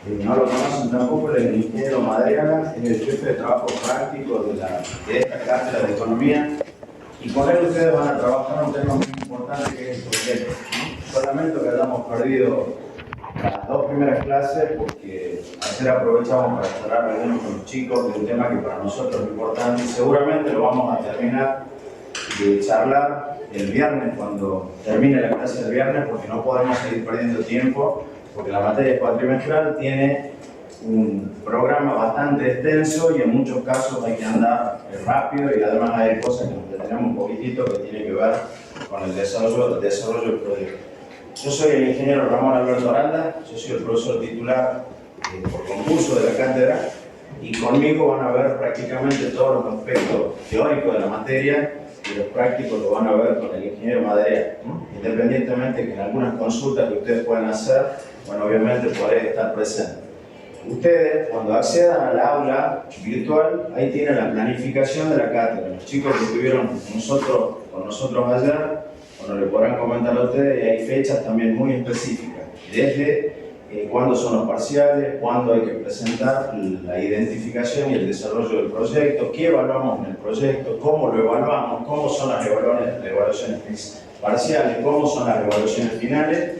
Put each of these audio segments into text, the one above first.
no lo conocen tampoco, el ingeniero Madariaga es el jefe de trabajo práctico de esta cátedra de economía, y con él ustedes van a trabajar un tema muy importante que es el proyecto. Solamente que hayamos perdido las dos primeras clases porque ayer aprovechamos para charlar algunos con los chicos de un tema que para nosotros es importante y seguramente lo vamos a terminar de charlar el viernes cuando termine la clase del viernes, porque no podemos seguir perdiendo tiempo, porque la materia cuatrimestral tiene un programa bastante extenso y en muchos casos hay que andar rápido, y además hay cosas que nos detenemos un poquitito que tienen que ver con el desarrollo del proyecto. Yo soy el ingeniero Ramón Alberto Aranda, yo soy el profesor titular por concurso de la cátedra, y conmigo van a ver prácticamente todos los aspectos teóricos de la materia, y los prácticos lo van a ver con el ingeniero Madariaga, independientemente que en algunas consultas que ustedes puedan hacer, bueno, obviamente podré estar presente. Ustedes, cuando accedan al aula virtual, ahí tienen la planificación de la cátedra. Los chicos que estuvieron con nosotros ayer, bueno, le podrán comentar a ustedes, y hay fechas también muy específicas, desde cuándo son los parciales, cuándo hay que presentar la identificación y el desarrollo del proyecto, qué evaluamos en el proyecto, cómo lo evaluamos, cómo son las evaluaciones parciales, cómo son las evaluaciones finales.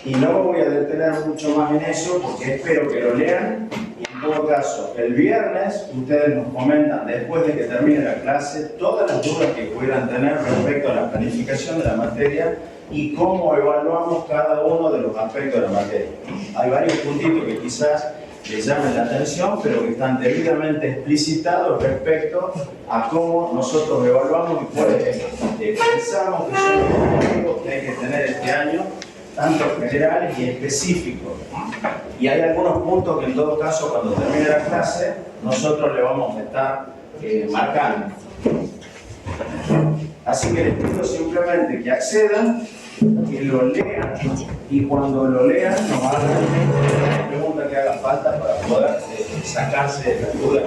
Y no me voy a detener mucho más en eso porque espero que lo lean, y en todo caso el viernes ustedes nos comentan, después de que termine la clase, todas las dudas que puedan tener respecto a la planificación de la materia y cómo evaluamos cada uno de los aspectos de la materia. Hay varios puntitos que quizás les llamen la atención, pero que están debidamente explicitados respecto a cómo nosotros evaluamos y cuáles pensamos que son los objetivos que hay que tener este año, tanto generales y específicos. Y hay algunos puntos que en todo caso cuando termine la clase nosotros le vamos a estar marcando. Así que les pido simplemente que accedan, que lo lean, y cuando lo lean nos hagan la pregunta que haga falta para poder sacarse la duda.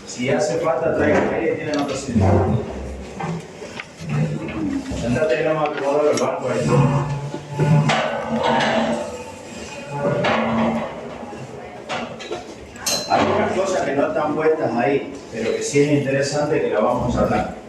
Si hace falta, traigan ahí, tienen otro sitio. Sentate y vamos a acomodar el banco ahí. Hay unas cosas que no están puestas ahí, pero que sí es interesante que la vamos a hablar.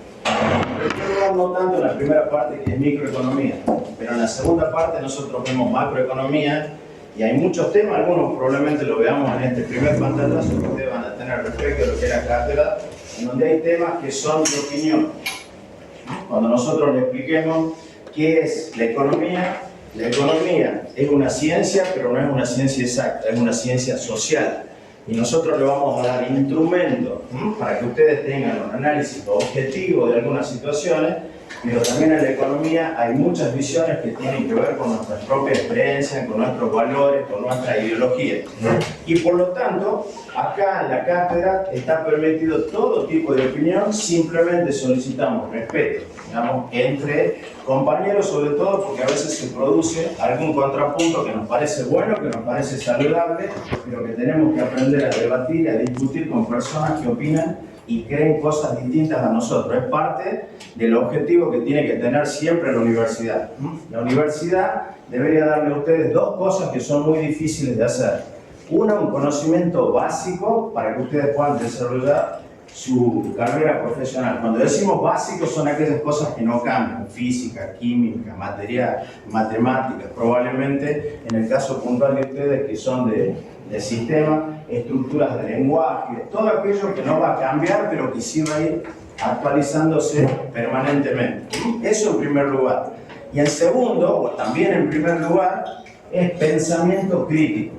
No tanto en la primera parte, que es microeconomía, pero en la segunda parte nosotros vemos macroeconomía, y hay muchos temas, algunos probablemente lo veamos en este primer pantallazo que ustedes van a tener respecto a lo que es la cátedra, en donde hay temas que son de opinión. Cuando nosotros le expliquemos qué es la economía es una ciencia, pero no es una ciencia exacta, es una ciencia social. Y nosotros le vamos a dar instrumentos para que ustedes tengan un análisis objetivo de algunas situaciones, pero también en la economía hay muchas visiones que tienen que ver con nuestras propias experiencias, con nuestros valores, con nuestra ideología. Y por lo tanto, acá en la cátedra está permitido todo tipo de opinión, simplemente solicitamos respeto, digamos, entre compañeros, sobre todo porque a veces se produce algún contrapunto que nos parece bueno, que nos parece saludable, pero que tenemos que aprender a debatir, a discutir con personas que opinan y creen cosas distintas a nosotros. Es parte del objetivo que tiene que tener siempre la universidad. La universidad debería darle a ustedes dos cosas que son muy difíciles de hacer. Una, un conocimiento básico para que ustedes puedan desarrollar su carrera profesional. Cuando decimos básicos son aquellas cosas que no cambian: física, química, material, matemáticas. Probablemente en el caso puntual de ustedes que son de sistema, estructuras de lenguaje, todo aquello que no va a cambiar, pero que sí va a ir actualizándose permanentemente. Eso en primer lugar. Y en segundo, o también en primer lugar, es pensamiento crítico.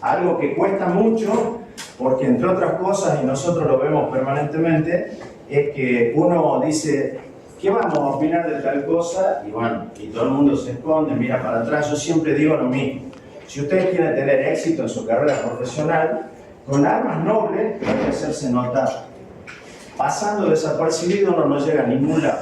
Algo que cuesta mucho, porque entre otras cosas, y nosotros lo vemos permanentemente, es que uno dice, ¿qué vamos a opinar de tal cosa? Y bueno, y todo el mundo se esconde, mira para atrás. Yo siempre digo lo mismo. Si ustedes quieren tener éxito en su carrera profesional, con armas nobles hay que hacerse notar. Pasando desapercibido uno no llega a ningún lado.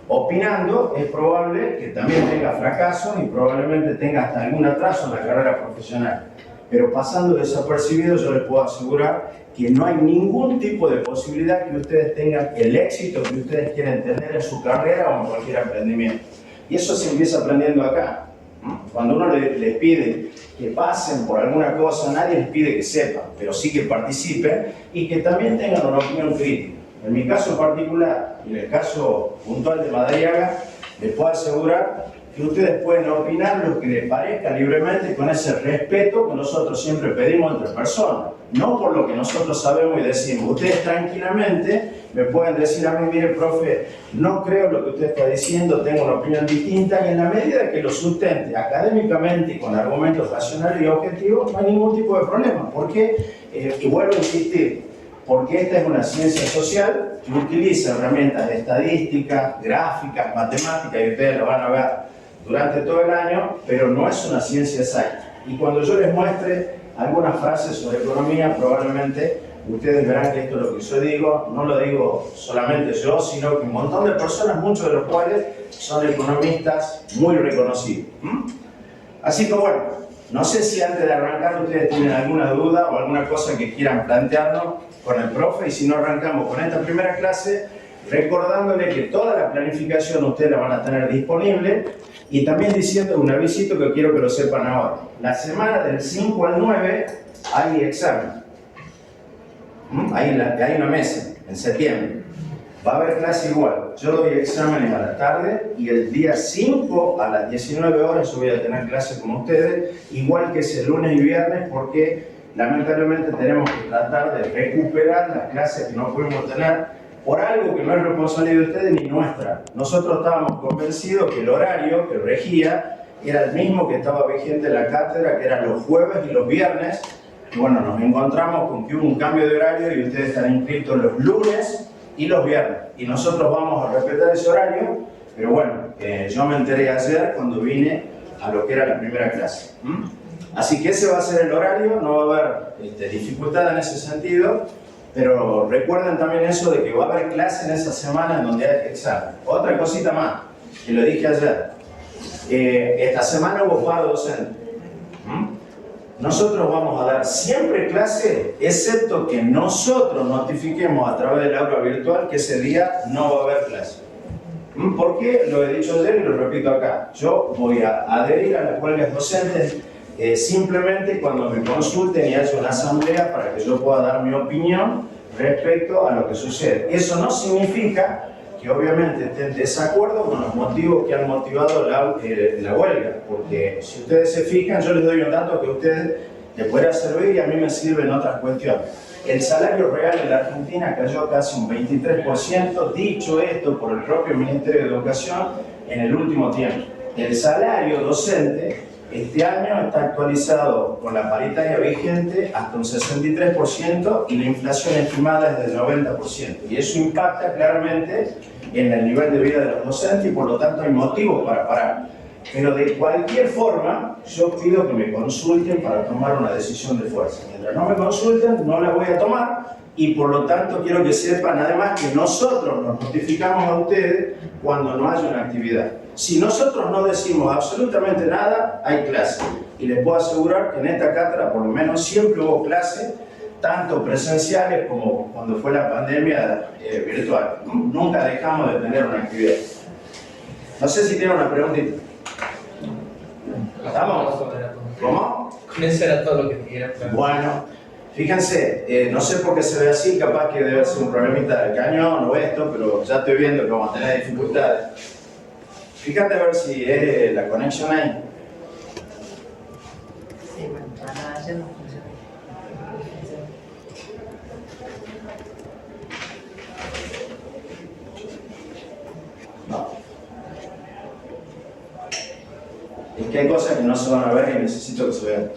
Opinando es probable que también tenga fracasos y probablemente tenga hasta algún atraso en la carrera profesional. Pero pasando desapercibido yo les puedo asegurar que no hay ningún tipo de posibilidad que ustedes tengan el éxito que ustedes quieren tener en su carrera o en cualquier emprendimiento. Y eso se empieza aprendiendo acá. Cuando uno les pide que pasen por alguna cosa, nadie les pide que sepan, pero sí que participen y que también tengan una opinión crítica. En mi caso particular, y en el caso puntual de Madariaga, les puedo asegurar que ustedes pueden opinar lo que les parezca libremente con ese respeto que nosotros siempre pedimos entre personas. No por lo que nosotros sabemos y decimos. Ustedes tranquilamente me pueden decir a mí, mire, profe, no creo lo que usted está diciendo, tengo una opinión distinta, y en la medida que lo sustente académicamente y con argumentos racionales y objetivos, no hay ningún tipo de problema. Porque, y vuelvo a insistir, porque esta es una ciencia social que utiliza herramientas estadísticas, gráficas, matemáticas, y ustedes lo van a ver durante todo el año, pero no es una ciencia exacta. Y cuando yo les muestre algunas frases sobre economía, probablemente ustedes verán que esto es lo que yo digo, no lo digo solamente yo, sino que un montón de personas, muchos de los cuales son economistas muy reconocidos. Así que bueno, no sé si antes de arrancar ustedes tienen alguna duda o alguna cosa que quieran plantearnos con el profe, y si no, arrancamos con esta primera clase, recordándole que toda la planificación ustedes la van a tener disponible, y también diciendo un avisito que quiero que lo sepan ahora. La semana del 5 al 9 hay examen. Hay una mesa en septiembre. Va a haber clase igual. Yo doy exámenes a la tarde y el día 5 a las 19 horas yo voy a tener clase con ustedes, igual que ese lunes y viernes, porque lamentablemente tenemos que tratar de recuperar las clases que no pudimos tener por algo que no es responsabilidad de ustedes ni nuestra. Nosotros estábamos convencidos que el horario que regía era el mismo que estaba vigente en la cátedra, que eran los jueves y los viernes. Y bueno, nos encontramos con que hubo un cambio de horario y ustedes están inscritos los lunes y los viernes. Y nosotros vamos a respetar ese horario, pero bueno, yo me enteré ayer cuando vine a lo que era la primera clase. Así que ese va a ser el horario, no va a haber dificultad en ese sentido. Pero recuerden también eso de que va a haber clase en esa semana en donde hay examen. Otra cosita más, que lo dije ayer. Esta semana hubo paro docente. Nosotros vamos a dar siempre clase, excepto que nosotros notifiquemos a través del aula virtual que ese día no va a haber clase. ¿Por qué? Lo he dicho ayer y lo repito acá. Yo voy a adherir a las huelgas docentes simplemente cuando me consulten y haya una asamblea para que yo pueda dar mi opinión respecto a lo que sucede. Eso no significa que obviamente esté en desacuerdo con los motivos que han motivado la huelga, porque si ustedes se fijan, yo les doy un dato que a ustedes les pueda servir y a mí me sirve en otras cuestiones. El salario real en la Argentina cayó casi un 23%, dicho esto por el propio Ministerio de Educación en el último tiempo. El salario docente este año está actualizado con la paritaria vigente hasta un 63% y la inflación estimada es del 90%. Y eso impacta claramente en el nivel de vida de los docentes y por lo tanto hay motivos para parar. Pero de cualquier forma, yo pido que me consulten para tomar una decisión de fuerza. Mientras no me consulten, no la voy a tomar y por lo tanto quiero que sepan además que nosotros nos notificamos a ustedes cuando no haya una actividad. Si nosotros no decimos absolutamente nada, hay clase. Y les puedo asegurar que en esta cátedra por lo menos siempre hubo clase, tanto presenciales como cuando fue la pandemia virtual. Nunca dejamos de tener una actividad. No sé si tienen una preguntita. ¿Estamos? ¿Cómo? Con eso era todo lo que quería. Bueno, fíjense, no sé por qué se ve así, capaz que debe ser un problemita del cañón o esto, pero ya estoy viendo que vamos a tener dificultades. Fíjate a ver si es la conexión ahí. Sí, bueno, para ayer no funciona. No. Es que hay cosas que no se van a ver y necesito que se vean.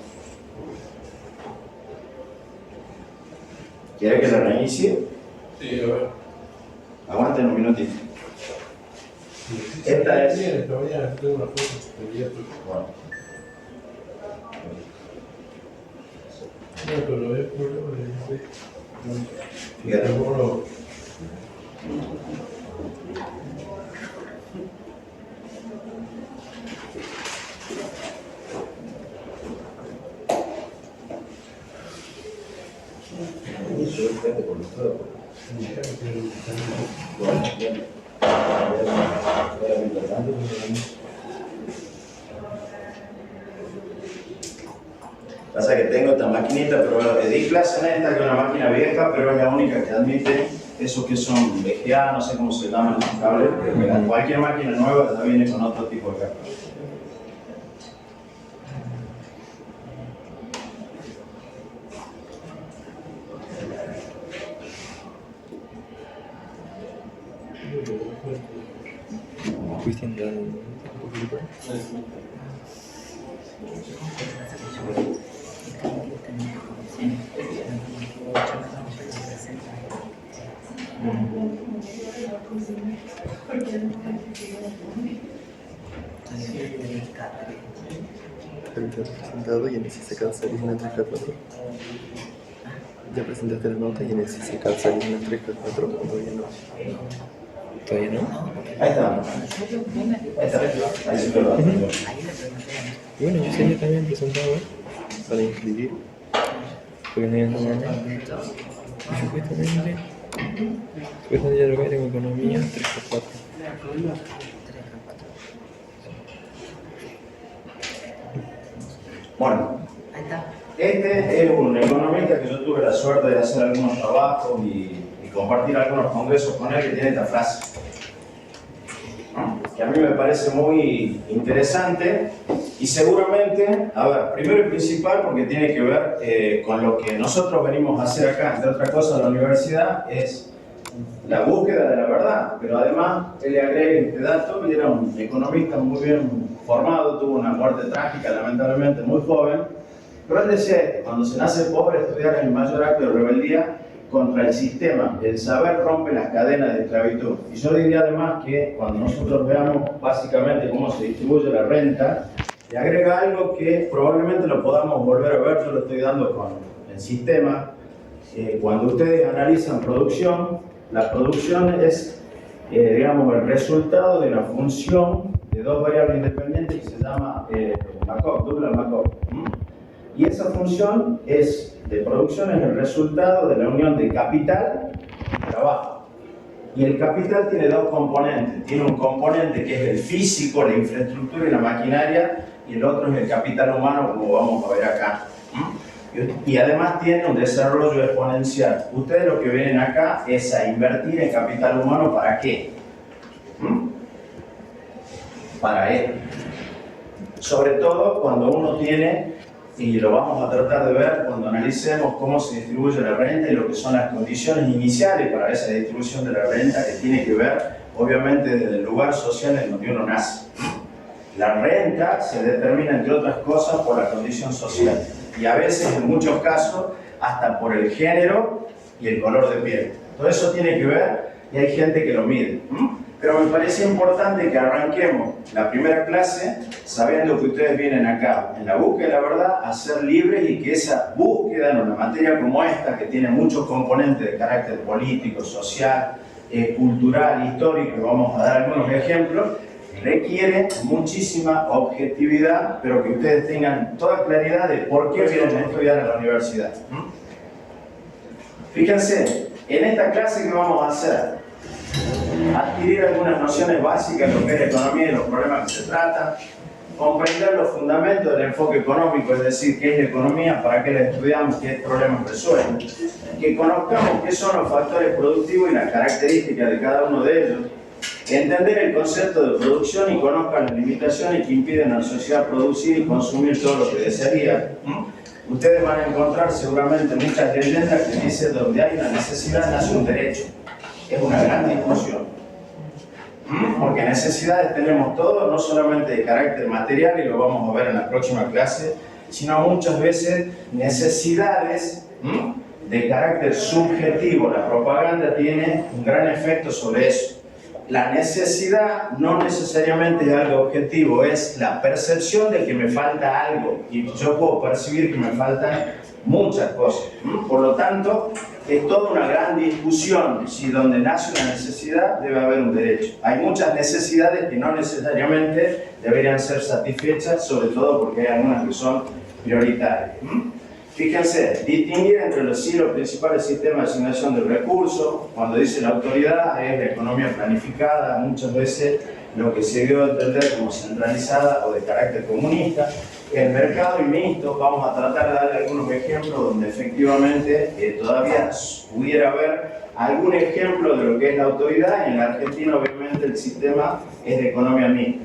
¿Quiere que la reinicie? Sí, a ver. Aguanten un minutito. Esta es. Esta mañana tengo una foto que ya Bueno. no, pero es problema de Fíjate. Pasa que tengo esta maquinita, pero di clase en esta, que es una máquina vieja, pero es la única que admite esos que son VGA, no sé cómo se llaman los cables, pero cualquier máquina nueva ya viene con otro tipo de cable. Cristian, ya un poquito. Ahorita has presentado y en el CCK salís en el 3K4. Ya presentaste la nota y en el CCK salís en el 3K4, todavía no. ¿Todavía no? Ahí está. Ahí está. Ahí se lo da. Y bueno, yo sería también presentado para inscribir. Porque no hay nada. Y supuestamente ya lo que tengo economía 3x4. Bueno, este es un economista que yo tuve la suerte de hacer algunos trabajos y compartir algunos congresos con él, que tiene esta frase, ¿no? Que a mí me parece muy interesante y seguramente, a ver, primero y principal porque tiene que ver con lo que nosotros venimos a hacer acá, entre otras cosas, la universidad, es la búsqueda de la verdad, pero además él le agrega este dato. Él era un economista muy bien formado, tuvo una muerte trágica, lamentablemente muy joven, pero él decía que cuando se nace pobre, estudiar es el mayor acto de rebeldía contra el sistema. El saber rompe las cadenas de esclavitud. Y yo diría además que cuando nosotros veamos básicamente cómo se distribuye la renta, le agrega algo que probablemente lo podamos volver a ver. Yo lo estoy dando con el sistema. Cuando ustedes analizan producción, la producción es, digamos, el resultado de una función de dos variables independientes que se llama Markov, dupla Markov. Y esa función de producción es el resultado de la unión de capital y trabajo. Y el capital tiene dos componentes. Tiene un componente que es el físico, la infraestructura y la maquinaria, y el otro es el capital humano, como vamos a ver acá. Y además tiene un desarrollo exponencial. Ustedes lo que vienen acá es a invertir en capital humano. ¿Para qué? Para él. Sobre todo cuando uno tiene, y lo vamos a tratar de ver cuando analicemos cómo se distribuye la renta y lo que son las condiciones iniciales para esa distribución de la renta, que tiene que ver, obviamente, desde el lugar social en donde uno nace. La renta se determina, entre otras cosas, por la condición social. Y a veces, en muchos casos, hasta por el género y el color de piel. Todo eso tiene que ver y hay gente que lo mide. Pero me parece importante que arranquemos la primera clase sabiendo que ustedes vienen acá, en la búsqueda de la verdad, a ser libres, y que esa búsqueda en una materia como esta, que tiene muchos componentes de carácter político, social, cultural, histórico, y vamos a dar algunos ejemplos, requiere muchísima objetividad, pero que ustedes tengan toda claridad de por qué vienen a estudiar a la universidad. Fíjense, en esta clase que vamos a hacer, adquirir algunas nociones básicas de lo que es la economía y los problemas que se tratan, comprender los fundamentos del enfoque económico, es decir, qué es la economía, para qué la estudiamos, qué problemas resuelven, que conozcamos qué son los factores productivos y las características de cada uno de ellos, entender el concepto de producción y conozcan las limitaciones que impiden a la sociedad producir y consumir todo lo que desearía. Ustedes van a encontrar seguramente muchas leyendas que dicen donde hay una necesidad nace un derecho. Es una gran discusión. Porque necesidades tenemos todos, no solamente de carácter material, y lo vamos a ver en la próxima clase, sino muchas veces necesidades de carácter subjetivo. La propaganda tiene un gran efecto sobre eso. La necesidad no necesariamente es algo objetivo, es la percepción de que me falta algo, y yo puedo percibir que me faltan muchas cosas. Por lo tanto, es toda una gran discusión si donde nace una necesidad debe haber un derecho. Hay muchas necesidades que no necesariamente deberían ser satisfechas, sobre todo porque hay algunas que son prioritarias. Fíjense, distinguir entre los principales sistemas de asignación del recurso. Cuando dice la autoridad, es la economía planificada, muchas veces lo que se dio a entender como centralizada o de carácter comunista. El mercado y mixto, vamos a tratar de darle algunos ejemplos donde efectivamente todavía pudiera haber algún ejemplo de lo que es la autoridad, y en la Argentina obviamente el sistema es de economía mixta.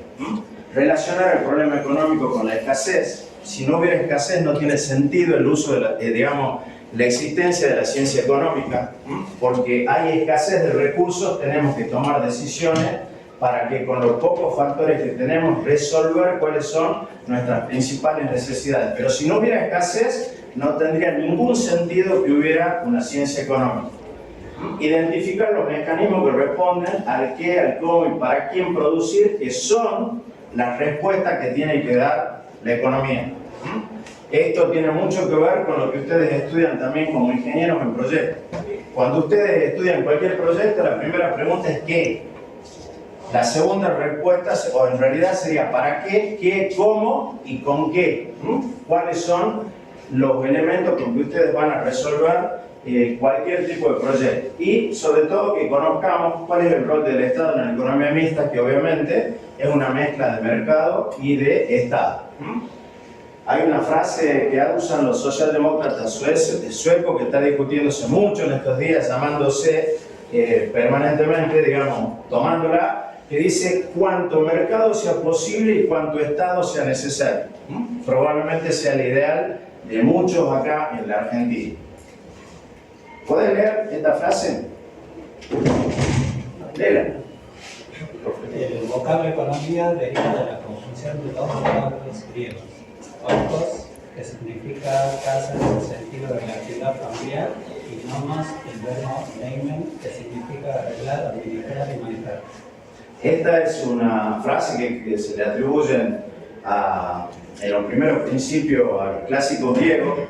Relacionar el problema económico con la escasez. Si no hubiera escasez no tiene sentido el uso de la existencia de la ciencia económica, porque hay escasez de recursos, tenemos que tomar decisiones para que con los pocos factores que tenemos resolver cuáles son nuestras principales necesidades. Pero si no hubiera escasez, no tendría ningún sentido que hubiera una ciencia económica. Identificar los mecanismos que responden al qué, al cómo y para quién producir, que son las respuestas que tiene que dar la economía. Esto tiene mucho que ver con lo que ustedes estudian también como ingenieros en proyectos. Cuando ustedes estudian cualquier proyecto, la primera pregunta es ¿qué? La segunda respuesta, o en realidad sería ¿para qué, qué, cómo y con qué? ¿Cuáles son los elementos con que ustedes van a resolver cualquier tipo de proyecto? Y sobre todo que conozcamos cuál es el rol del Estado en la economía mixta, que obviamente es una mezcla de mercado y de Estado. Hay una frase que usan los socialdemócratas suecos que está discutiéndose mucho en estos días, llamándose permanentemente, digamos, tomándola, que dice cuánto mercado sea posible y cuánto Estado sea necesario. Probablemente sea el ideal de muchos acá en la Argentina. ¿Pueden leer esta frase? Léela. El vocablo economía deriva de la conjunción de dos vocablos griegos. Oikos, que significa casa en el sentido de la actividad familiar, y nomos, el verbo neimen, que significa arreglar, administrar y manejar. Esta es una frase que se le atribuyen en los primeros principios al clásico griego,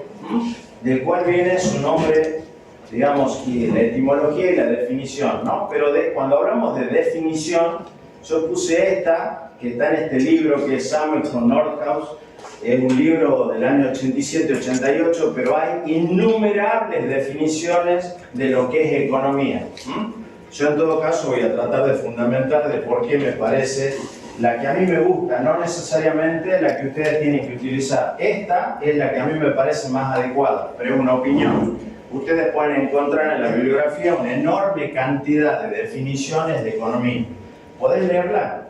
del cual viene su nombre, digamos, y la etimología y la definición, ¿no? Pero cuando hablamos de definición, yo puse esta, que está en este libro que es Samuelson Nordhaus. Es un libro del año 87-88, pero hay innumerables definiciones de lo que es economía. Yo en todo caso voy a tratar de fundamentar de por qué me parece la que a mí me gusta, no necesariamente la que ustedes tienen que utilizar. Esta es la que a mí me parece más adecuada, pero es una opinión. Ustedes pueden encontrar en la bibliografía una enorme cantidad de definiciones de economía. ¿Podés leerla?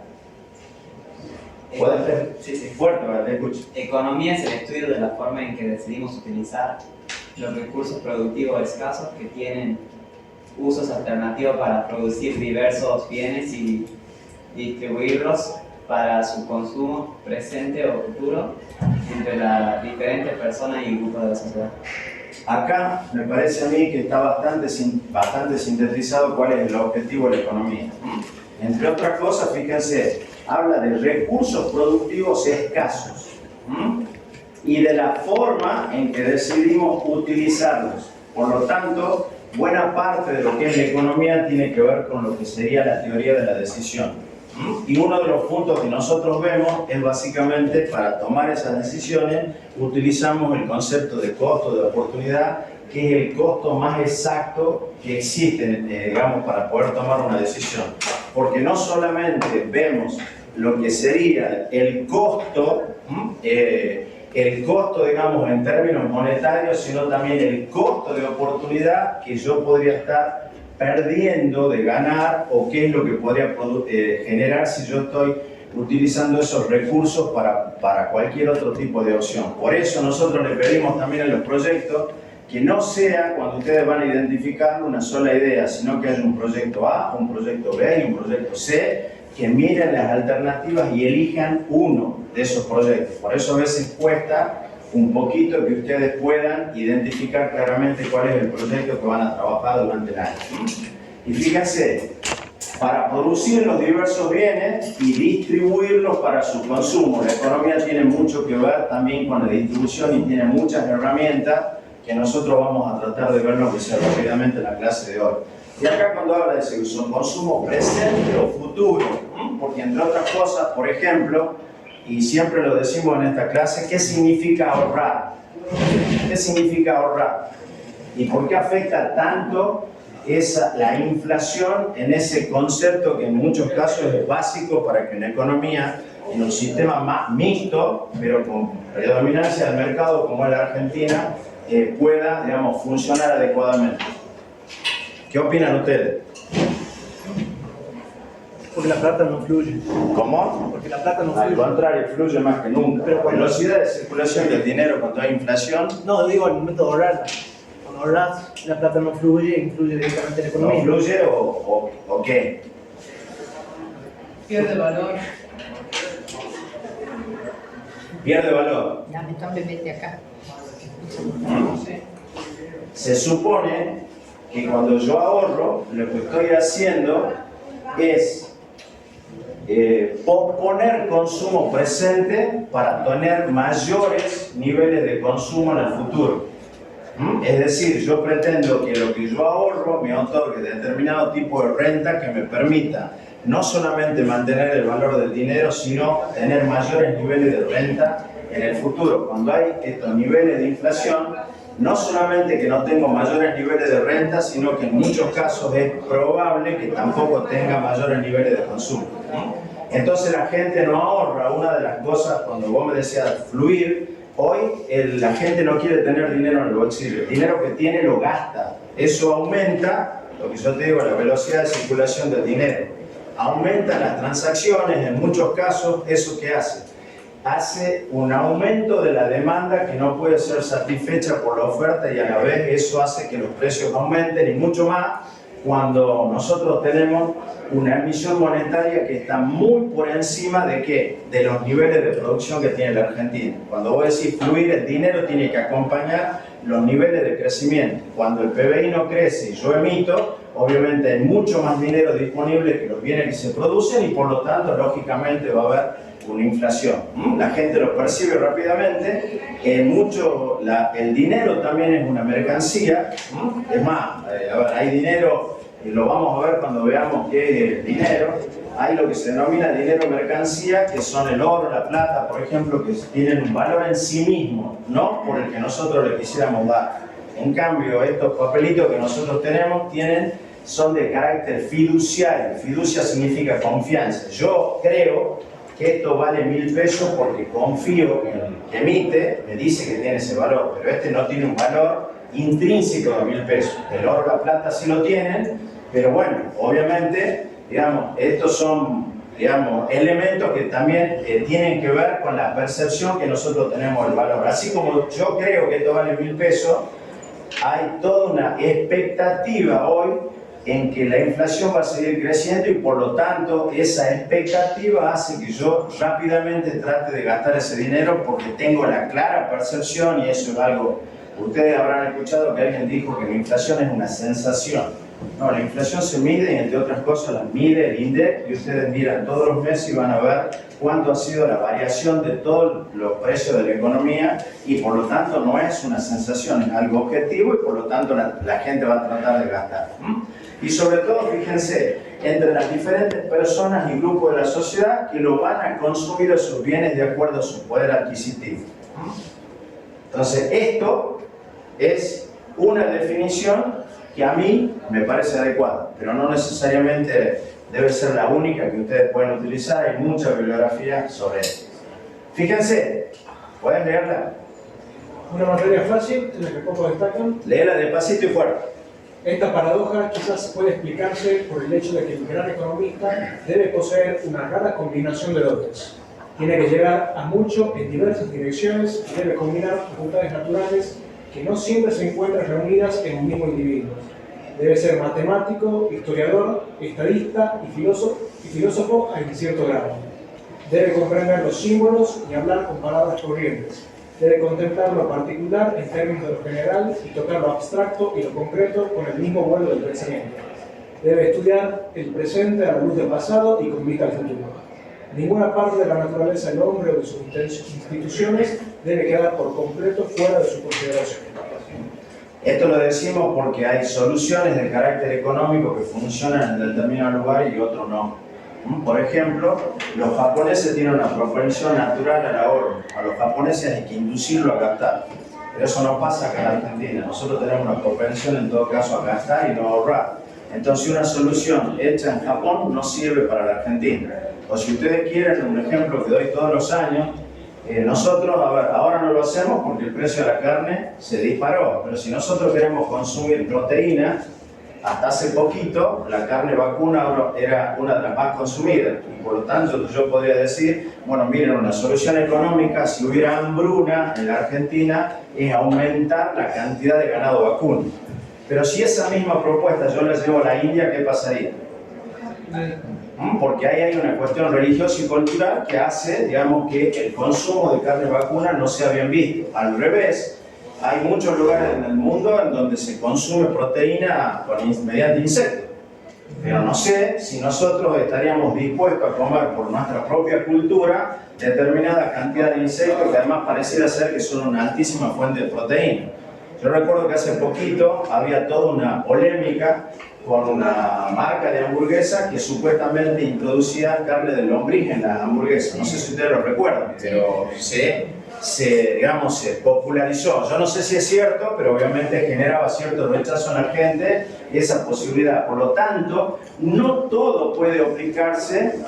¿Puedes leer? Sí, fuerte, ¿verdad? Te escucho. Economía es el estudio de la forma en que decidimos utilizar los recursos productivos escasos que tienen usos alternativos para producir diversos bienes y distribuirlos para su consumo presente o futuro entre las diferentes personas y grupos de la sociedad. Acá me parece a mí que está bastante sintetizado cuál es el objetivo de la economía. Entre otras cosas, fíjense, habla de recursos productivos escasos y de la forma en que decidimos utilizarlos. Por lo tanto, buena parte de lo que es la economía tiene que ver con lo que sería la teoría de la decisión. Y uno de los puntos que nosotros vemos es básicamente para tomar esas decisiones utilizamos el concepto de costo de oportunidad, que es el costo más exacto que existe, digamos, para poder tomar una decisión. Porque no solamente vemos lo que sería el costo, digamos, en términos monetarios, sino también el costo de oportunidad que yo podría estar perdiendo de ganar, o qué es lo que podría generar si yo estoy utilizando esos recursos para cualquier otro tipo de opción. Por eso nosotros le pedimos también en los proyectos que no sea, cuando ustedes van a identificar, una sola idea, sino que haya un proyecto A, un proyecto B y un proyecto C, que miren las alternativas y elijan uno de esos proyectos. Por eso a veces cuesta un poquito que ustedes puedan identificar claramente cuál es el proyecto que van a trabajar durante el año. Y fíjense, para producir los diversos bienes y distribuirlos para su consumo. La economía tiene mucho que ver también con la distribución y tiene muchas herramientas que nosotros vamos a tratar de verlo que sea rápidamente en la clase de hoy. Y acá cuando habla de ese consumo presente o futuro, porque entre otras cosas, por ejemplo, y siempre lo decimos en esta clase, ¿qué significa ahorrar? ¿Qué significa ahorrar? ¿Y por qué afecta tanto la inflación en ese concepto que en muchos casos es básico para que una economía en un sistema más mixto, pero con predominancia del mercado como es la Argentina, pueda, digamos, funcionar adecuadamente. ¿Qué opinan ustedes? Porque la plata no fluye. ¿Cómo? Porque la plata no Al fluye. contrario, fluye más que nunca. Pero cuando- velocidad de circulación del dinero cuando hay inflación No, digo al momento de ahorrarla. Cuando ahorras, la plata no fluye, influye directamente en la no economía. fluye o qué. Pierde valor. Pierde valor. Lamentablemente acá. Se supone que cuando yo ahorro, lo que estoy haciendo es posponer consumo presente para tener mayores niveles de consumo en el futuro. Es decir, yo pretendo que lo que yo ahorro me otorgue determinado tipo de renta que me permita no solamente mantener el valor del dinero, sino tener mayores niveles de renta en el futuro. Cuando hay estos niveles de inflación, no solamente que no tengo mayores niveles de renta, sino que en muchos casos es probable que tampoco tenga mayores niveles de consumo. Entonces la gente no ahorra. Una de las cosas, cuando vos me decías fluir, hoy la gente no quiere tener dinero en el bolsillo. El dinero que tiene lo gasta. Eso aumenta, lo que yo te digo, la velocidad de circulación del dinero. Aumentan las transacciones, en muchos casos, ¿eso qué hace? Hace un aumento de la demanda que no puede ser satisfecha por la oferta y a la vez eso hace que los precios aumenten y mucho más cuando nosotros tenemos una emisión monetaria que está muy por encima de ¿qué? De los niveles de producción que tiene la Argentina. Cuando vos decís fluir, el dinero tiene que acompañar los niveles de crecimiento. Cuando el PBI no crece y yo emito, obviamente hay mucho más dinero disponible que los bienes que se producen y por lo tanto, lógicamente, va a haber una inflación. La gente lo percibe rápidamente. El dinero también es una mercancía. Es más, hay dinero, y lo vamos a ver cuando veamos qué es el dinero. Hay lo que se denomina dinero mercancía, que son el oro, la plata, por ejemplo, que tienen un valor en sí mismo, no por el que nosotros le quisiéramos dar. En cambio, estos papelitos que nosotros tenemos son de carácter fiduciario. Fiducia significa confianza. Yo creo que esto vale 1.000 pesos porque confío que el que emite me dice que tiene ese valor, pero este no tiene un valor intrínseco de 1.000 pesos. El oro, la plata sí lo tienen, pero bueno, obviamente, digamos, estos son, digamos, elementos que también tienen que ver con la percepción que nosotros tenemos del valor. Así como yo creo que esto vale 1.000 pesos, hay toda una expectativa hoy en que la inflación va a seguir creciendo y por lo tanto esa expectativa hace que yo rápidamente trate de gastar ese dinero porque tengo la clara percepción, y eso es algo, ustedes habrán escuchado que alguien dijo que la inflación es una sensación. No, la inflación se mide y entre otras cosas la mide el INDEC y ustedes miran todos los meses y van a ver cuánto ha sido la variación de todos los precios de la economía y por lo tanto no es una sensación, es algo objetivo y por lo tanto la gente va a tratar de gastar. Y sobre todo, fíjense, entre las diferentes personas y grupos de la sociedad que lo van a consumir esos bienes de acuerdo a su poder adquisitivo. Entonces, esto es una definición que a mí me parece adecuada, pero no necesariamente debe ser la única que ustedes pueden utilizar. Hay mucha bibliografía sobre esto. Fíjense, ¿pueden leerla? Una materia fácil en la que pocos destacan. Léela despacito y fuerte. Esta paradoja quizás puede explicarse por el hecho de que el gran economista debe poseer una rara combinación de dotes. Tiene que llegar a mucho en diversas direcciones y debe combinar facultades naturales que no siempre se encuentran reunidas en un mismo individuo. Debe ser matemático, historiador, estadista y filósofo en cierto grado. Debe comprender los símbolos y hablar con palabras corrientes. Debe contemplar lo particular en términos de lo general y tocar lo abstracto y lo concreto con el mismo vuelo del pensamiento. Debe estudiar el presente a la luz del pasado y con vista al futuro. Ninguna parte de la naturaleza del hombre o de sus instituciones debe quedar por completo fuera de su consideración. Esto lo decimos porque hay soluciones de carácter económico que funcionan en determinado lugar y otros no. Por ejemplo, los japoneses tienen una propensión natural al ahorro. A los japoneses hay que inducirlo a gastar. Pero eso no pasa acá en Argentina. Nosotros tenemos una propensión en todo caso a gastar y no ahorrar. Entonces una solución hecha en Japón no sirve para la Argentina. O si ustedes quieren, un ejemplo que doy todos los años, nosotros, a ver, ahora no lo hacemos porque el precio de la carne se disparó, pero si nosotros queremos consumir proteína, hasta hace poquito la carne vacuna era una de las más consumidas y por lo tanto yo podría decir, bueno, miren, una solución económica si hubiera hambruna en la Argentina es aumentar la cantidad de ganado vacuno. Pero si esa misma propuesta yo la llevo a la India, ¿qué pasaría? Porque ahí hay una cuestión religiosa y cultural que hace, digamos, que el consumo de carne vacuna no sea bien visto. Al revés, hay muchos lugares en el mundo en donde se consume proteína mediante insectos. Pero no sé si nosotros estaríamos dispuestos a comer por nuestra propia cultura determinada cantidad de insectos que además pareciera ser que son una altísima fuente de proteína. Yo recuerdo que hace poquito había toda una polémica con una marca de hamburguesa que supuestamente introducía carne de lombriz en la hamburguesa. No sé si ustedes lo recuerdan, pero se popularizó. Yo no sé si es cierto, pero obviamente generaba cierto rechazo en la gente esa posibilidad. Por lo tanto, no todo puede aplicarse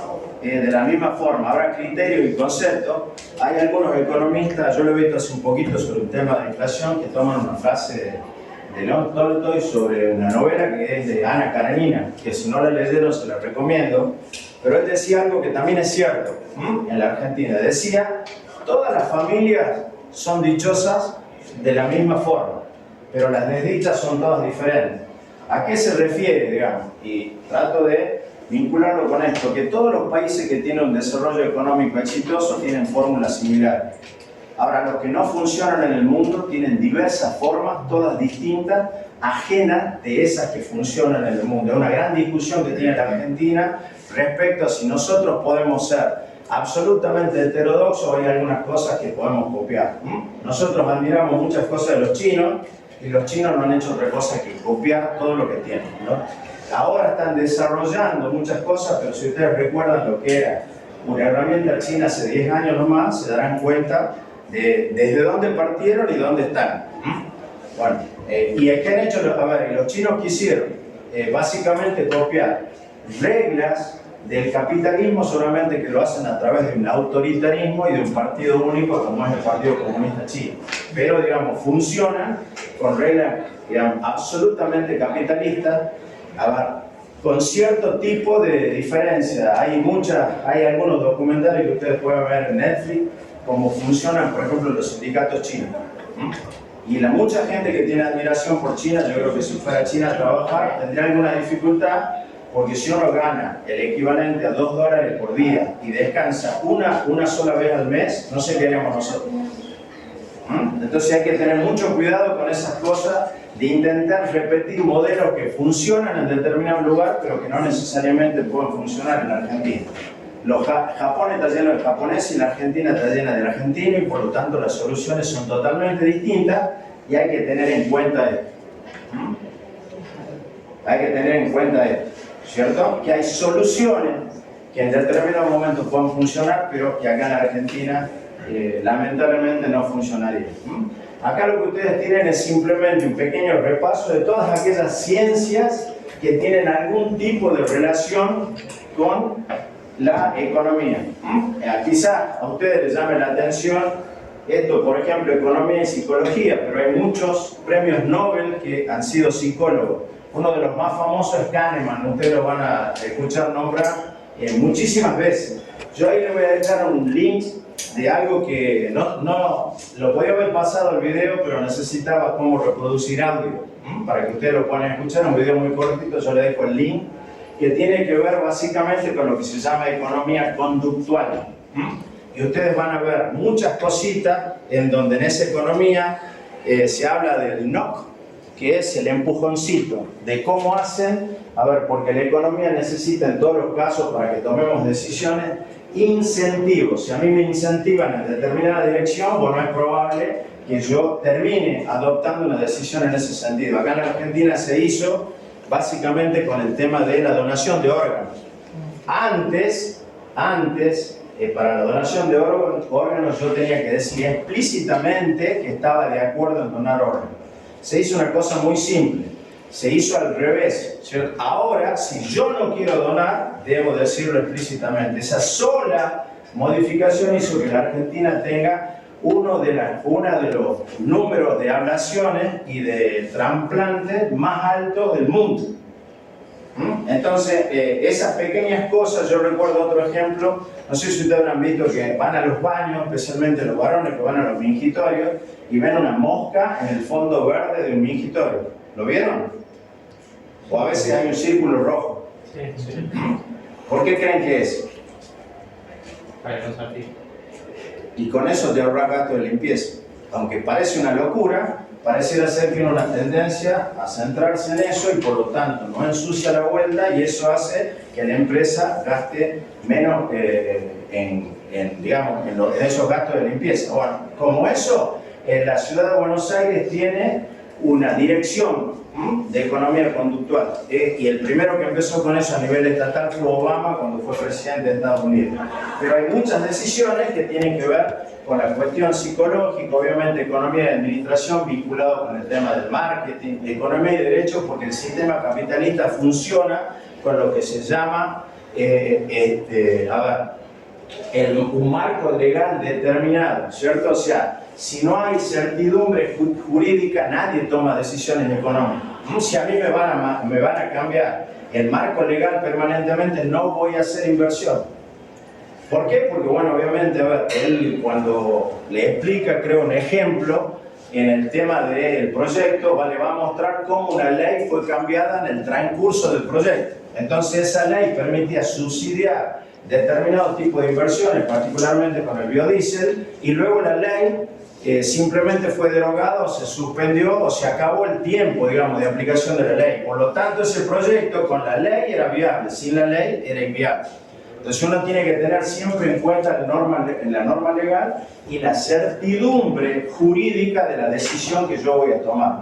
de la misma forma. Habrá criterio y concepto. Hay algunos economistas, yo lo he visto hace un poquito sobre el tema de la inflación, que toman una frase de León Tolstoy sobre una novela que es de Ana Karenina, que si no la leyeron se la recomiendo, pero él decía algo que también es cierto en la Argentina. Decía, todas las familias son dichosas de la misma forma, pero las desdichas son todas diferentes. ¿A qué se refiere, digamos? Y trato de vincularlo con esto, que todos los países que tienen un desarrollo económico exitoso tienen fórmulas similares. Ahora, los que no funcionan en el mundo tienen diversas formas, todas distintas, ajenas de esas que funcionan en el mundo. Es una gran discusión que tiene la Argentina respecto a si nosotros podemos ser absolutamente heterodoxos o hay algunas cosas que podemos copiar. Nosotros admiramos muchas cosas de los chinos y los chinos no han hecho otra cosa que copiar todo lo que tienen, ¿no? Ahora están desarrollando muchas cosas, pero si ustedes recuerdan lo que era una herramienta china hace 10 años nomás, se darán cuenta desde dónde partieron y dónde están. Bueno, ¿y qué han hecho? A ver, los chinos quisieron básicamente copiar reglas del capitalismo, solamente que lo hacen a través de un autoritarismo y de un partido único como es el Partido Comunista Chino. Pero, digamos, funcionan con reglas, digamos, absolutamente capitalistas, a ver, con cierto tipo de diferencia. Hay algunos documentales que ustedes pueden ver en Netflix, cómo funcionan, por ejemplo, los sindicatos chinos. Y mucha gente que tiene admiración por China, yo creo que si fuera a China a trabajar, tendría alguna dificultad, porque si uno gana el equivalente a $2 por día y descansa una sola vez al mes, no sé qué haríamos nosotros. Entonces hay que tener mucho cuidado con esas cosas, de intentar repetir modelos que funcionan en determinado lugar, pero que no necesariamente pueden funcionar en la Argentina. Japón está lleno de japoneses y la Argentina está llena de argentinos y por lo tanto las soluciones son totalmente distintas y hay que tener en cuenta esto. Hay que tener en cuenta esto, ¿cierto? Que hay soluciones que en determinados momentos pueden funcionar, pero que acá en la Argentina lamentablemente no funcionaría. Acá lo que ustedes tienen es simplemente un pequeño repaso de todas aquellas ciencias que tienen algún tipo de relación con la economía. Quizá a ustedes les llame la atención esto, por ejemplo, economía y psicología, pero hay muchos premios Nobel que han sido psicólogos. Uno de los más famosos es Kahneman, ustedes lo van a escuchar nombrar muchísimas veces. Yo ahí les voy a dejar un link de algo que no lo podía haber pasado el video, pero necesitaba cómo reproducir audio para que ustedes lo puedan escuchar. Un video muy cortito, yo les dejo el link, que tiene que ver básicamente con lo que se llama economía conductual. Y ustedes van a ver muchas cositas en donde en esa economía se habla del knock, que es el empujoncito, de cómo hacen, porque la economía necesita en todos los casos, para que tomemos decisiones, incentivos. Si a mí me incentivan en determinada dirección, bueno, es probable que yo termine adoptando una decisión en ese sentido. Acá en la Argentina se hizo básicamente con el tema de la donación de órganos. Antes, para la donación de órganos yo tenía que decir explícitamente que estaba de acuerdo en donar órganos. Se hizo una cosa muy simple. se hizo al revés, ¿cierto? Ahora, si yo no quiero donar, debo decirlo explícitamente. Esa sola modificación hizo que la Argentina tenga uno de los números de ablaciones y de trasplantes más altos del mundo. Entonces, esas pequeñas cosas, yo recuerdo otro ejemplo, no sé si ustedes habrán visto que van a los baños, especialmente los varones que van a los mingitorios, y ven una mosca en el fondo verde de un mingitorio. ¿Lo vieron? O a veces hay un círculo rojo. ¿Por qué creen que es? Para los artistas. Y con eso te ahorras gasto de limpieza. Aunque parece una locura, pareciera ser que tiene una tendencia a centrarse en eso y por lo tanto no ensucia la vuelta y eso hace que la empresa gaste menos en esos gastos de limpieza. Bueno, como eso, la ciudad de Buenos Aires tiene una dirección de economía conductual y el primero que empezó con eso a nivel estatal fue Obama cuando fue presidente de Estados Unidos. Pero hay muchas decisiones que tienen que ver con la cuestión psicológica, obviamente economía y administración vinculado con el tema del marketing, economía y derecho, porque el sistema capitalista funciona con lo que se llama un marco legal determinado, ¿cierto? O sea, si no hay certidumbre jurídica, nadie toma decisiones económicas. Si a mí me van a cambiar el marco legal permanentemente, no voy a hacer inversión. ¿Por qué? Porque, bueno, obviamente, él cuando le explica, creo, un ejemplo en el tema del proyecto, le va a mostrar cómo una ley fue cambiada en el transcurso del proyecto. Entonces, esa ley permitía subsidiar determinados tipos de inversiones, particularmente con el biodiesel, y luego la ley simplemente fue derogada o se suspendió o se acabó el tiempo, digamos, de aplicación de la ley. Por lo tanto, ese proyecto con la ley era viable, sin la ley era inviable. Entonces uno tiene que tener siempre en cuenta la norma legal y la certidumbre jurídica de la decisión que yo voy a tomar.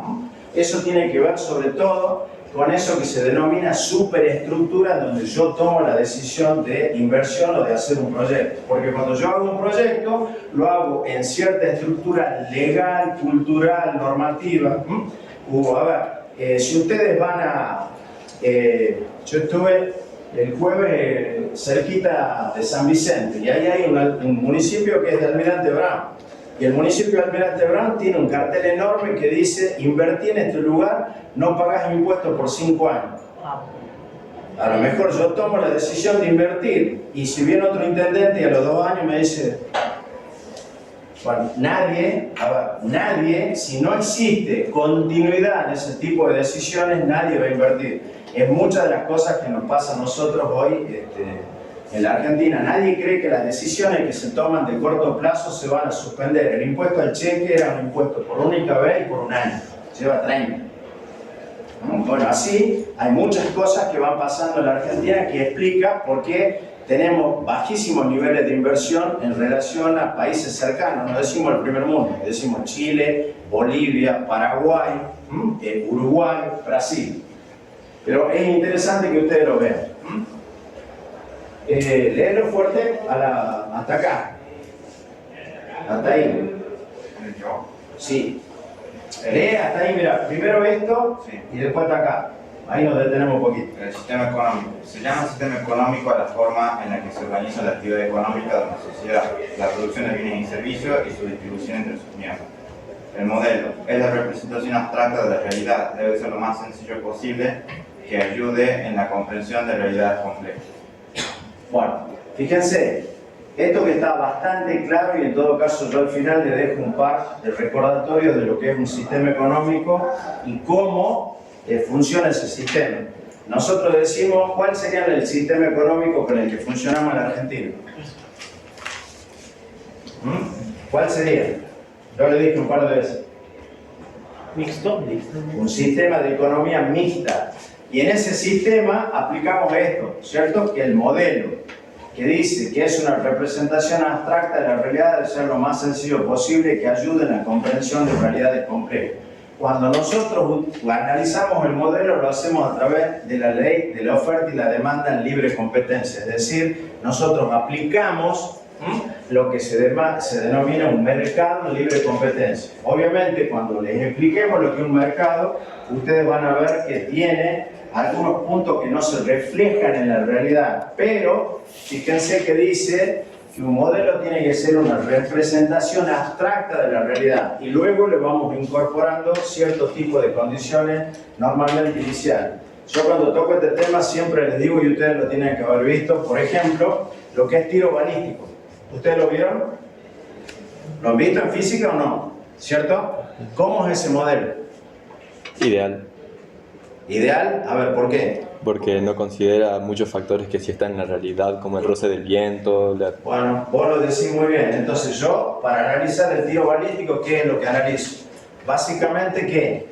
Eso tiene que ver sobre todo con eso que se denomina superestructura, donde yo tomo la decisión de inversión o de hacer un proyecto. Porque cuando yo hago un proyecto, lo hago en cierta estructura legal, cultural, normativa. Si ustedes van a... yo estuve el jueves cerquita de San Vicente, y ahí hay un municipio que es de Almirante Brown. Y el municipio de Almirante Brown tiene un cartel enorme que dice: invertí en este lugar, no pagás impuestos por 5 años. A lo mejor yo tomo la decisión de invertir, y si viene otro intendente y a los 2 años me dice... Bueno, nadie, si no existe continuidad en ese tipo de decisiones, nadie va a invertir. En muchas de las cosas que nos pasa a nosotros hoy en la Argentina, nadie cree que las decisiones que se toman de corto plazo se van a suspender. El impuesto al cheque era un impuesto por única vez y por un año, lleva 30. Bueno, así hay muchas cosas que van pasando en la Argentina que explica por qué tenemos bajísimos niveles de inversión en relación a países cercanos. No decimos el primer mundo, decimos Chile, Bolivia, Paraguay, Uruguay, Brasil. Pero es interesante que ustedes lo vean. Léelo fuerte hasta acá. Hasta ahí. Sí. Lee hasta ahí, mira. Primero esto y después hasta acá. Ahí nos detenemos un poquito. El sistema económico. Se llama sistema económico a la forma en la que se organiza la actividad económica de una sociedad, la producción de bienes y servicios y su distribución entre sus miembros. El modelo es la representación abstracta de la realidad. Debe ser lo más sencillo posible, que ayude en la comprensión de realidades complejas. Bueno, fíjense, esto que está bastante claro, y en todo caso yo al final le dejo un par de recordatorios de lo que es un sistema económico y cómo funciona ese sistema. Nosotros decimos, ¿cuál sería el sistema económico con el que funcionamos en la Argentina? ¿Cuál sería? Yo le dije un par de veces. Mixto. Un sistema de economía mixta. Y en ese sistema aplicamos esto, ¿cierto? Que el modelo que dice que es una representación abstracta de la realidad debe ser lo más sencillo posible, que ayude en la comprensión de realidades complejas. Cuando nosotros analizamos el modelo, lo hacemos a través de la ley de la oferta y la demanda en libre competencia. Es decir, nosotros aplicamos lo que se denomina un mercado de libre competencia. Obviamente, cuando les expliquemos lo que es un mercado, ustedes van a ver que tiene algunos puntos que no se reflejan en la realidad, pero fíjense que dice que un modelo tiene que ser una representación abstracta de la realidad y luego le vamos incorporando cierto tipo de condiciones normalmente iniciales. Yo cuando toco este tema siempre les digo, y ustedes lo tienen que haber visto, por ejemplo, lo que es tiro balístico. ¿Ustedes lo vieron? ¿Lo han visto en física o no? ¿Cierto? ¿Cómo es ese modelo? Ideal, ¿Ideal? A ver, ¿por qué? porque no considera muchos factores que sí están en la realidad, como el roce del viento, Bueno, vos lo decís muy bien. Entonces yo, para analizar el tiro balístico, ¿qué es lo que analizo? Básicamente, ¿qué?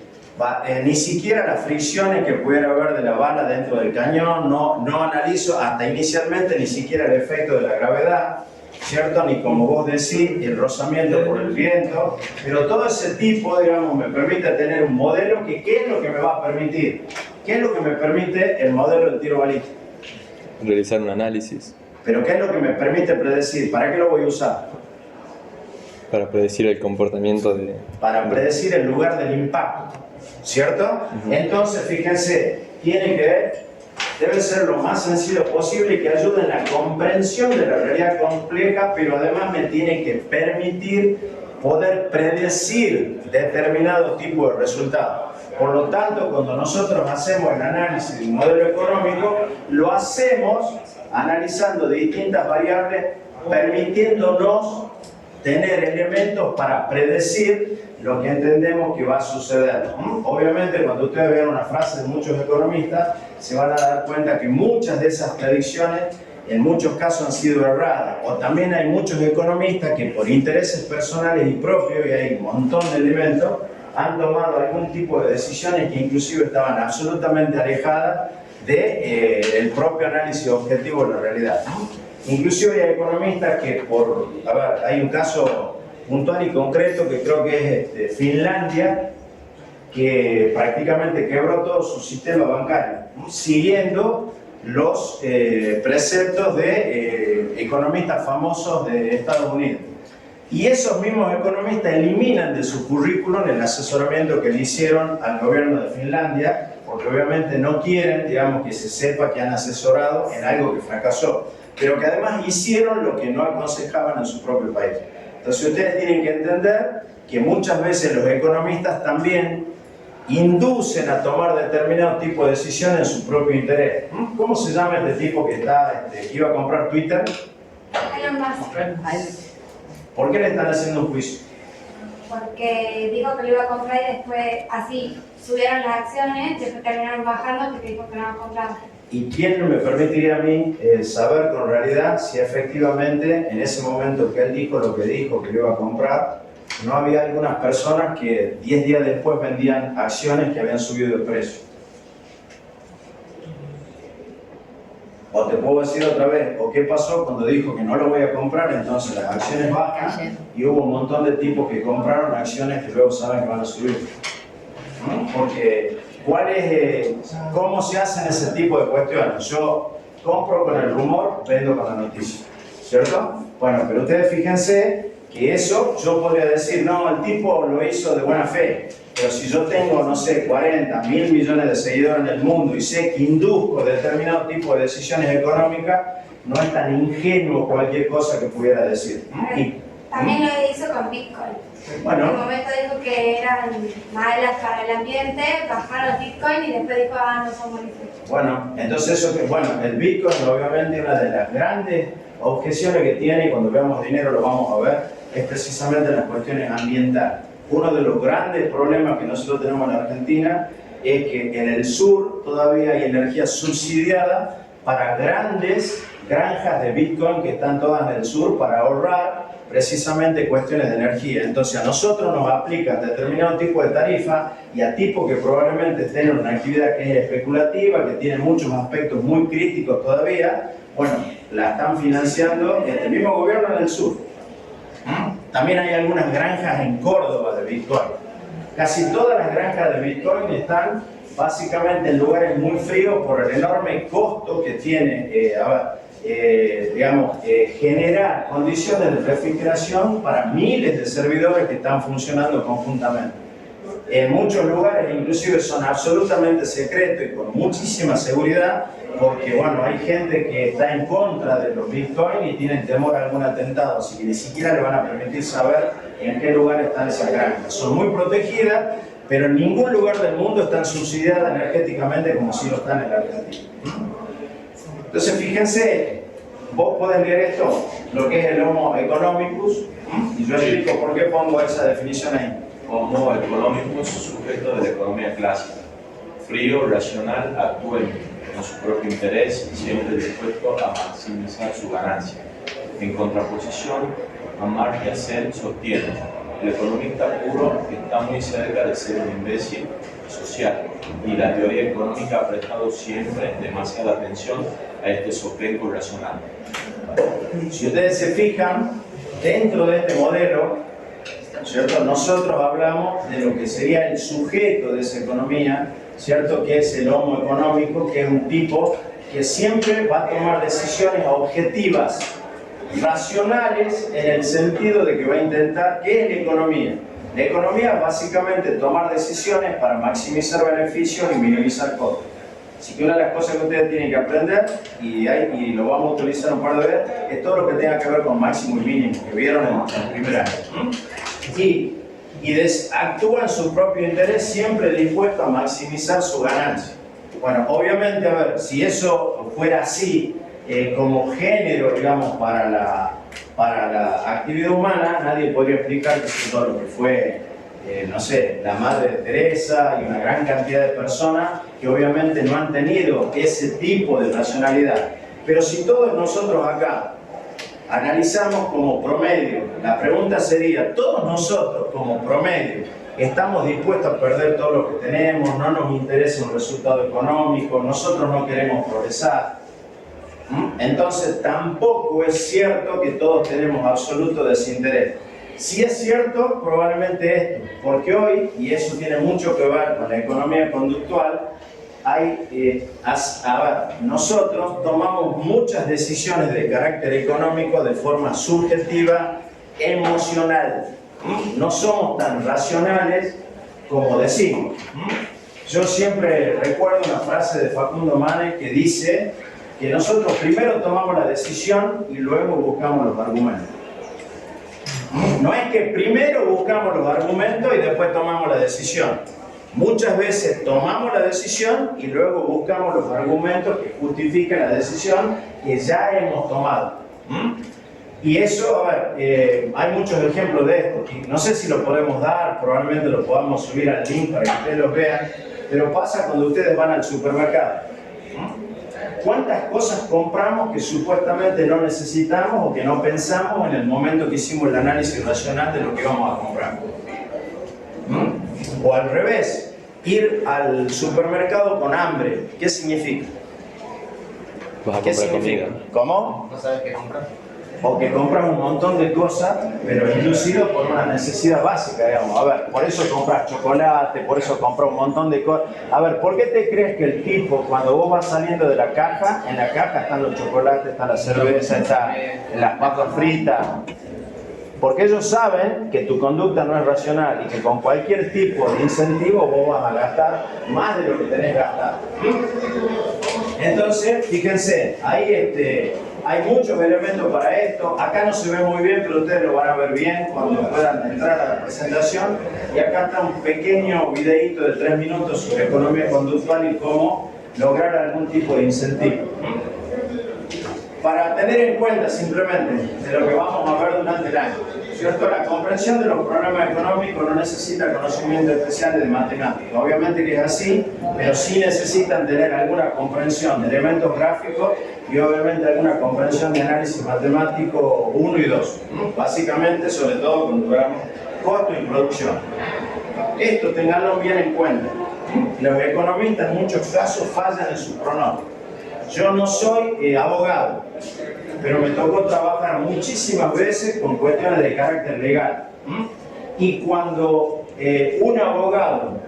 Ni siquiera las fricciones que pudiera haber de la bala dentro del cañón, no analizo hasta inicialmente ni siquiera el efecto de la gravedad, ¿cierto? Ni como vos decís, el rozamiento por el viento, pero todo ese tipo, digamos, me permite tener un modelo que, ¿qué es lo que me va a permitir? ¿Qué es lo que me permite el modelo del tiro balístico? realizar un análisis Pero ¿qué es lo que me permite predecir? ¿Para qué lo voy a usar? para predecir el comportamiento de... Para predecir el lugar del impacto, ¿cierto? Entonces, fíjense, tiene que ver, debe ser lo más sencillo posible y que ayude en la comprensión de la realidad compleja, pero además me tiene que permitir poder predecir determinado tipo de resultados. Por lo tanto, cuando nosotros hacemos el análisis de un modelo económico, lo hacemos analizando distintas variables, permitiéndonos tener elementos para predecir lo que entendemos que va a suceder. Obviamente, cuando ustedes vean una frase de muchos economistas, se van a dar cuenta que muchas de esas predicciones en muchos casos han sido erradas. O también hay muchos economistas que por intereses personales y propios, y hay un montón de elementos, han tomado algún tipo de decisiones que inclusive estaban absolutamente alejadas del propio análisis objetivo de la realidad. Inclusive hay economistas que hay un caso puntual y concreto que creo que es Finlandia, que prácticamente quebró todo su sistema bancario, siguiendo los preceptos de economistas famosos de Estados Unidos. Y esos mismos economistas eliminan de su currículum el asesoramiento que le hicieron al gobierno de Finlandia, porque obviamente no quieren, digamos, que se sepa que han asesorado en algo que fracasó, pero que además hicieron lo que no aconsejaban en su propio país. Entonces ustedes tienen que entender que muchas veces los economistas también inducen a tomar determinado tipo de decisiones en su propio interés. ¿Cómo se llama este tipo que iba a comprar Twitter? Elon Musk. ¿Por qué le están haciendo un juicio? Porque dijo que lo iba a comprar y después así subieron las acciones, después terminaron bajando porque dijo que no lo compraba. ¿Y quién me permitiría a mí saber con realidad si efectivamente en ese momento que él dijo lo que dijo que lo iba a comprar, no había algunas personas que 10 días después vendían acciones que habían subido de precio? O te puedo decir otra vez, o qué pasó cuando dijo que no lo voy a comprar, entonces las acciones bajan y hubo un montón de tipos que compraron acciones que luego saben que van a subir. Porque, ¿cómo se hacen ese tipo de cuestiones? Yo compro con el rumor, vendo con la noticia, ¿cierto? Bueno, pero ustedes fíjense que eso yo podría decir, no, el tipo lo hizo de buena fe. Pero si yo tengo, no sé, 40, 1.000 millones de seguidores en el mundo y sé que induzco determinado tipo de decisiones económicas, no es tan ingenuo cualquier cosa que pudiera decir. También lo hizo con Bitcoin. Bueno. En un momento dijo que eran malas para el ambiente, bajaron Bitcoin y después dijo, no son buenísimos. Bueno, entonces el Bitcoin obviamente una de las grandes objeciones que tiene, y cuando veamos dinero lo vamos a ver, es precisamente las cuestiones ambientales. Uno de los grandes problemas que nosotros tenemos en Argentina es que en el sur todavía hay energía subsidiada para grandes granjas de Bitcoin que están todas en el sur para ahorrar precisamente cuestiones de energía. Entonces a nosotros nos aplican determinado tipo de tarifa y a tipos que probablemente tienen una actividad que es especulativa, que tiene muchos aspectos muy críticos todavía, bueno, la están financiando el mismo gobierno en el sur. También hay algunas granjas en Córdoba de Bitcoin. Casi todas las granjas de Bitcoin están básicamente en lugares muy fríos por el enorme costo que tiene generar condiciones de refrigeración para miles de servidores que están funcionando conjuntamente. En muchos lugares inclusive son absolutamente secretos y con muchísima seguridad, porque bueno, hay gente que está en contra de los Bitcoin y tienen temor a algún atentado, así que ni siquiera le van a permitir saber en qué lugar están esas granjas. Son muy protegidas, pero en ningún lugar del mundo están subsidiadas energéticamente como si lo están en la Argentina. Entonces fíjense, vos podés leer esto, lo que es el Homo economicus, y yo explico por qué pongo esa definición ahí. Homo economicus, sujeto de la economía clásica, frío, racional, actúa con su propio interés y siempre dispuesto a maximizar su ganancia. En contraposición, Amartya Sen sostiene: el economista puro está muy cerca de ser un imbécil social, y la teoría económica ha prestado siempre demasiada atención a este soplenco racional. Si ustedes se fijan, dentro de este modelo, ¿cierto?, nosotros hablamos de lo que sería el sujeto de esa economía, ¿cierto?, que es el homo económico, que es un tipo que siempre va a tomar decisiones objetivas, racionales, en el sentido de que va a intentar, ¿qué es la economía? La economía es básicamente tomar decisiones para maximizar beneficios y minimizar costos. Así que una de las cosas que ustedes tienen que aprender, y lo vamos a utilizar un par de veces, es todo lo que tenga que ver con máximo y mínimo, que vieron en el primer año. Y actúa en su propio interés, siempre dispuesto a maximizar su ganancia. Bueno, obviamente, a ver, si eso fuera así, como género, digamos, para la actividad humana, nadie podría explicar que todo lo que fue, no sé, la Madre de Teresa y una gran cantidad de personas que obviamente no han tenido ese tipo de racionalidad. Pero si todos nosotros acá analizamos como promedio, la pregunta sería, ¿todos nosotros como promedio estamos dispuestos a perder todo lo que tenemos? ¿No nos interesa un resultado económico? ¿Nosotros no queremos progresar? Entonces tampoco es cierto que todos tenemos absoluto desinterés. Sí es cierto probablemente esto, porque hoy, y eso tiene mucho que ver con la economía conductual, nosotros tomamos muchas decisiones de carácter económico de forma subjetiva, emocional. No somos tan racionales como decimos. Yo siempre recuerdo una frase de Facundo Manes que dice que nosotros primero tomamos la decisión y luego buscamos los argumentos. No es que primero buscamos los argumentos y después tomamos la decisión. Muchas veces tomamos la decisión y luego buscamos los argumentos que justifican la decisión que ya hemos tomado. Y eso, a ver, hay muchos ejemplos de esto. Y no sé si lo podemos dar, probablemente lo podamos subir al link para que ustedes lo vean, pero pasa cuando ustedes van al supermercado. ¿Cuántas cosas compramos que supuestamente no necesitamos o que no pensamos en el momento que hicimos el análisis racional de lo que vamos a comprar? O al revés, ir al supermercado con hambre, ¿qué significa? Vas a ¿Qué comprar significa? comida. ¿Cómo? No sabes qué comprar. O que compras un montón de cosas, pero inducido por una necesidad básica, digamos. A ver, por eso compras chocolate, por eso compras un montón de cosas. A ver, ¿por qué te crees que el tipo, cuando vos vas saliendo de la caja, en la caja están los chocolates, está la cerveza, están las papas fritas? Porque ellos saben que tu conducta no es racional y que con cualquier tipo de incentivo vos vas a gastar más de lo que tenés gastado. Entonces, fíjense, ahí hay muchos elementos para esto. Acá no se ve muy bien, pero ustedes lo van a ver bien cuando puedan entrar a la presentación. Y acá está un pequeño videíto de 3 minutos sobre economía conductual y cómo lograr algún tipo de incentivo. Para tener en cuenta simplemente de lo que vamos a ver durante el año, ¿cierto? La comprensión de los problemas económicos no necesita conocimientos especiales de matemáticas. Obviamente que es así, pero sí necesitan tener alguna comprensión de elementos gráficos y obviamente alguna comprensión de análisis matemático 1 y 2. Básicamente, sobre todo con programas costo y producción. Esto tenganlo bien en cuenta. Los economistas en muchos casos fallan en sus pronósticos. Yo no soy abogado, pero me tocó trabajar muchísimas veces con cuestiones de carácter legal. Y cuando un abogado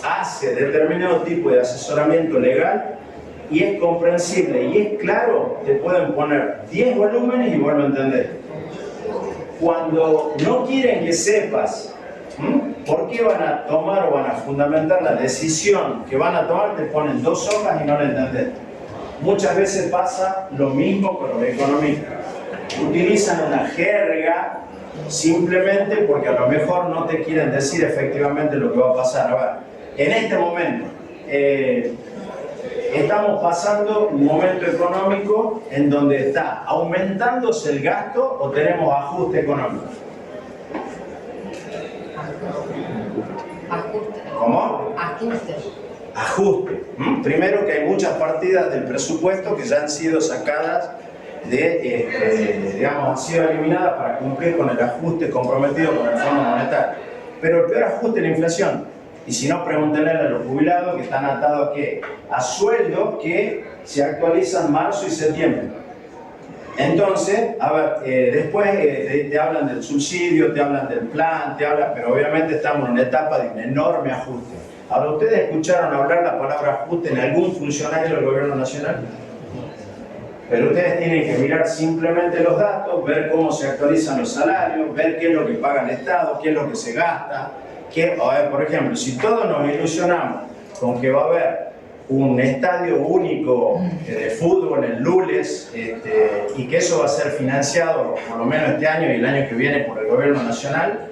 hace determinado tipo de asesoramiento legal, y es comprensible y es claro, te pueden poner 10 volúmenes y vuelvo a entender. Cuando no quieren que sepas por qué van a tomar o van a fundamentar la decisión que van a tomar, te ponen 2 hojas y no la entendés. Muchas veces pasa lo mismo con los economistas. Utilizan una jerga simplemente porque a lo mejor no te quieren decir efectivamente lo que va a pasar. A ver, en este momento estamos pasando un momento económico en donde está aumentándose el gasto o tenemos ajuste económico. Ajuste. ¿Cómo? Ajuste. Ajuste. Primero que hay muchas partidas del presupuesto que ya han sido sacadas digamos, han sido eliminadas para cumplir con el ajuste comprometido con el Fondo Monetario. Pero el peor ajuste es la inflación. Y si no, pregúntenle a los jubilados que están atados ¿a qué? A sueldos que se actualizan marzo y septiembre. Entonces, a ver, después te hablan del subsidio, te hablan del plan, pero obviamente estamos en una etapa de un enorme ajuste. Ahora, ¿ustedes escucharon hablar la palabra ajuste en algún funcionario del gobierno nacional? Pero ustedes tienen que mirar simplemente los datos, ver cómo se actualizan los salarios, ver qué es lo que paga el Estado, qué es lo que se gasta. A ver, por ejemplo, si todos nos ilusionamos con que va a haber un estadio único de fútbol en Lules y que eso va a ser financiado por lo menos este año y el año que viene por el gobierno nacional,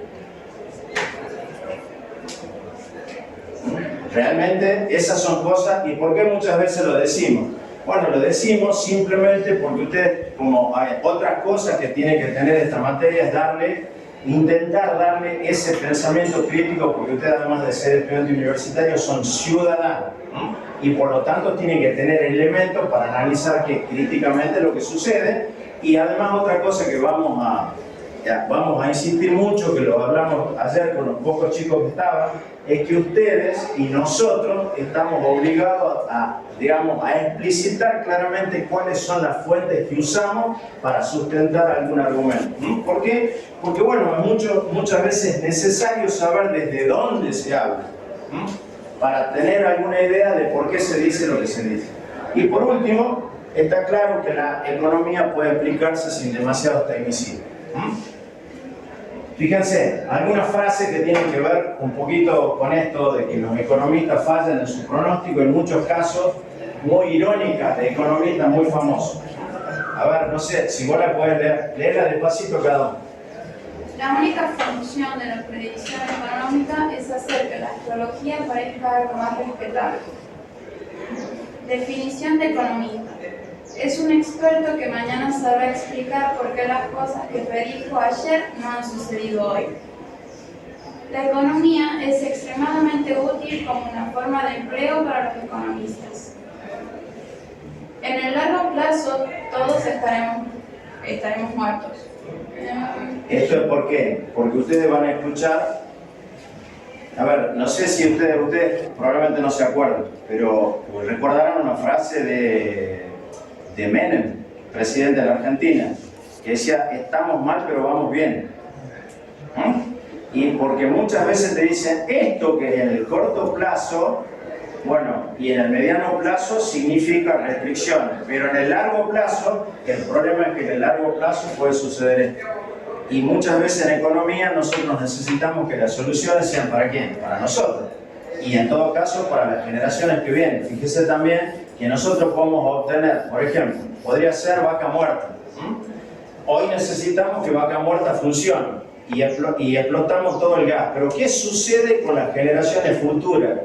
realmente esas son cosas. ¿Y por qué muchas veces lo decimos? Bueno, lo decimos simplemente porque ustedes, como hay otras cosas que tiene que tener esta materia, es intentar darle ese pensamiento crítico, porque ustedes, además de ser estudiantes universitarios, son ciudadanos, ¿no? Y por lo tanto tienen que tener elementos para analizar críticamente lo que sucede. Y además otra cosa que vamos a insistir mucho, que lo hablamos ayer con los pocos chicos que estaban, es que ustedes y nosotros estamos obligados a explicitar claramente cuáles son las fuentes que usamos para sustentar algún argumento. ¿Por qué? Porque bueno, muchas veces es necesario saber desde dónde se habla, para tener alguna idea de por qué se dice lo que se dice. Y por último, está claro que la economía puede explicarse sin demasiados tecnicismos. Fíjense, algunas frases que tienen que ver un poquito con esto de que los economistas fallan en su pronóstico, en muchos casos muy irónicas de economistas muy famosos. A ver, no sé, si vos la podés leer, léela despacito cada uno. La única función de la predicción económica es hacer que la astrología parezca algo más respetable. Definición de economista. Es un experto que mañana sabrá explicar por qué las cosas que predijo ayer no han sucedido hoy. La economía es extremadamente útil como una forma de empleo para los economistas. En el largo plazo, todos estaremos muertos. ¿Esto es por qué? Porque ustedes van a escuchar. A ver, no sé si ustedes probablemente no se acuerdan, pero recordarán una frase de Menem, presidente de la Argentina, que decía: estamos mal pero vamos bien. Y porque muchas veces te dicen esto que en el corto plazo, bueno, y en el mediano plazo significa restricciones, pero en el largo plazo, el problema es que en el largo plazo puede suceder esto. Y muchas veces en economía nosotros necesitamos que las soluciones sean ¿para quién? Para nosotros. Y en todo caso para las generaciones que vienen. Fíjese también que nosotros podemos obtener, por ejemplo, podría ser vaca muerta. Hoy necesitamos que vaca muerta funcione y explotamos todo el gas. Pero ¿qué sucede con las generaciones futuras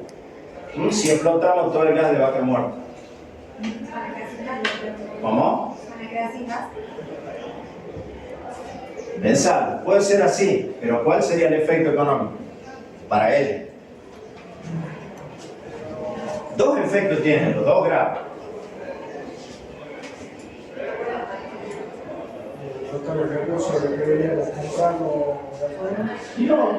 si explotamos todo el gas de vaca muerta? ¿Cómo? Pensad, puede ser así, pero ¿cuál sería el efecto económico para él? Dos efectos tienen, los dos graves. Los recursos que deberíamos comprarlo de afuera. No,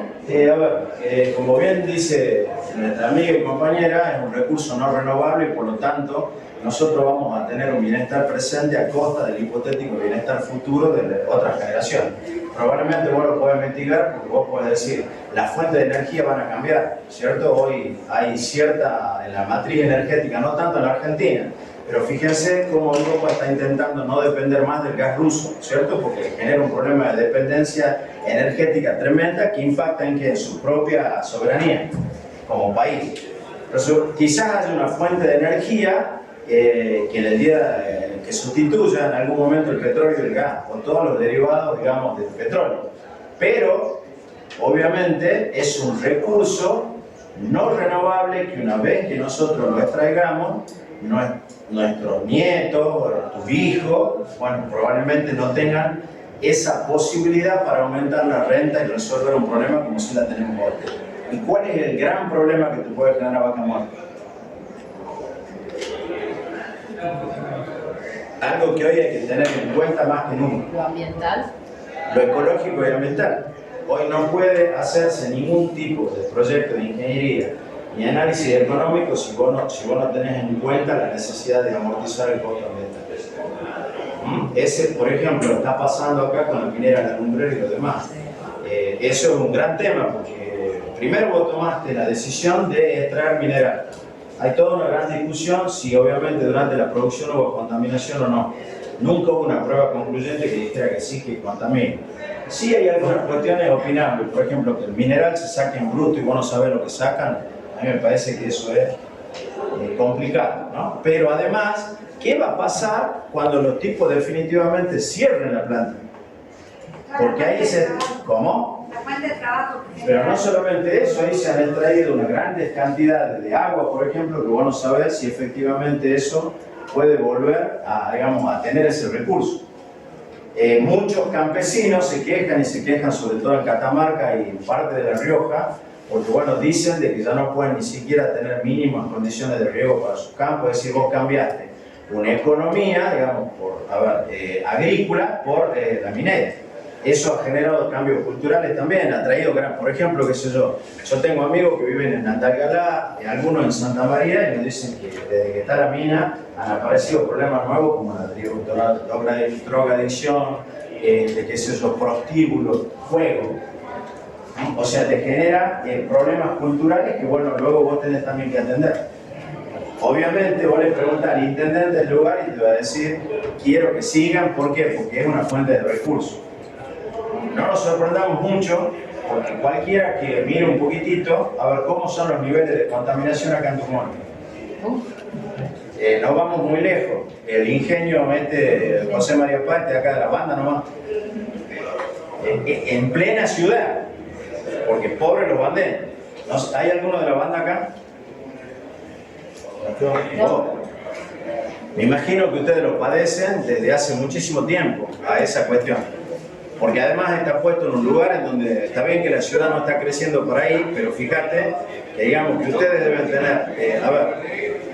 a ver, como bien dice nuestra amiga y compañera, es un recurso no renovable y por lo tanto nosotros vamos a tener un bienestar presente a costa del hipotético bienestar futuro de otras generaciones. Probablemente vos lo podés mitigar porque vos podés decir, las fuentes de energía van a cambiar, ¿cierto? Hoy hay cierta, en la matriz energética, no tanto en la Argentina, Pero fíjense cómo Europa está intentando no depender más del gas ruso, ¿cierto? Porque genera un problema de dependencia energética tremenda que impacta en su propia soberanía como país. Pero quizás haya una fuente de energía que en el día que sustituya en algún momento el petróleo y el gas, o todos los derivados, digamos, del petróleo. Pero, obviamente, es un recurso no renovable que una vez que nosotros lo extraigamos, nuestros nietos, tus hijos, bueno, probablemente no tengan esa posibilidad para aumentar la renta y resolver un problema como si la tenemos hoy. ¿Y cuál es el gran problema que te puede generar Vaca Muerta? Algo que hoy hay que tener en cuenta más que nunca. Lo ambiental. Lo ecológico y ambiental. Hoy no puede hacerse ningún tipo de proyecto de ingeniería ni análisis económico si vos no tenés en cuenta la necesidad de amortizar el costo ambiental. Ese, por ejemplo, está pasando acá con la minera, la lumbrera y lo demás. Eso es un gran tema porque primero vos tomaste la decisión de extraer mineral. Hay toda una gran discusión si obviamente durante la producción hubo contaminación o no. Nunca hubo una prueba concluyente que dijera que sí, que contamina. Sí hay algunas cuestiones opinables, por ejemplo, que el mineral se saque en bruto y vos no sabés lo que sacan, a mí me parece que eso es complicado, ¿no? Pero además, ¿qué va a pasar cuando los tipos definitivamente cierren la planta? Porque ahí se... ¿Cómo? La fuente de trabajo. Pero no solamente eso, ahí se han extraído unas grandes cantidades de agua, por ejemplo, que vos no sabés si efectivamente eso puede volver a, digamos, a tener ese recurso. Muchos campesinos se quejan y se quejan sobre todo en Catamarca y parte de La Rioja, porque bueno, dicen de que ya no pueden ni siquiera tener mínimas condiciones de riego para sus campos, es decir, vos cambiaste una economía, digamos, agrícola por la minera. Eso ha generado cambios culturales también, ha traído, por ejemplo, qué sé yo tengo amigos que viven en Natalgalá, algunos en Santa María, y me dicen que desde que está la mina han aparecido problemas nuevos como la drogadicción, qué sé yo, prostíbulos, juego. O sea, te genera problemas culturales que, bueno, luego vos tenés también que atender. Obviamente vos le preguntás al intendente del lugar y te va a decir, quiero que sigan, ¿por qué? Porque es una fuente de recursos. No nos sorprendamos mucho, porque cualquiera que mire un poquitito a ver cómo son los niveles de contaminación acá en Tucumán. No vamos muy lejos. El ingenio José María Paz de acá de la banda nomás. En plena ciudad. Porque pobres los banderos. ¿Hay alguno de la banda acá? No. Me imagino que ustedes lo padecen desde hace muchísimo tiempo a esa cuestión. Porque además está puesto en un lugar en donde está bien que la ciudad no está creciendo por ahí, pero fíjate que digamos que ustedes deben tener,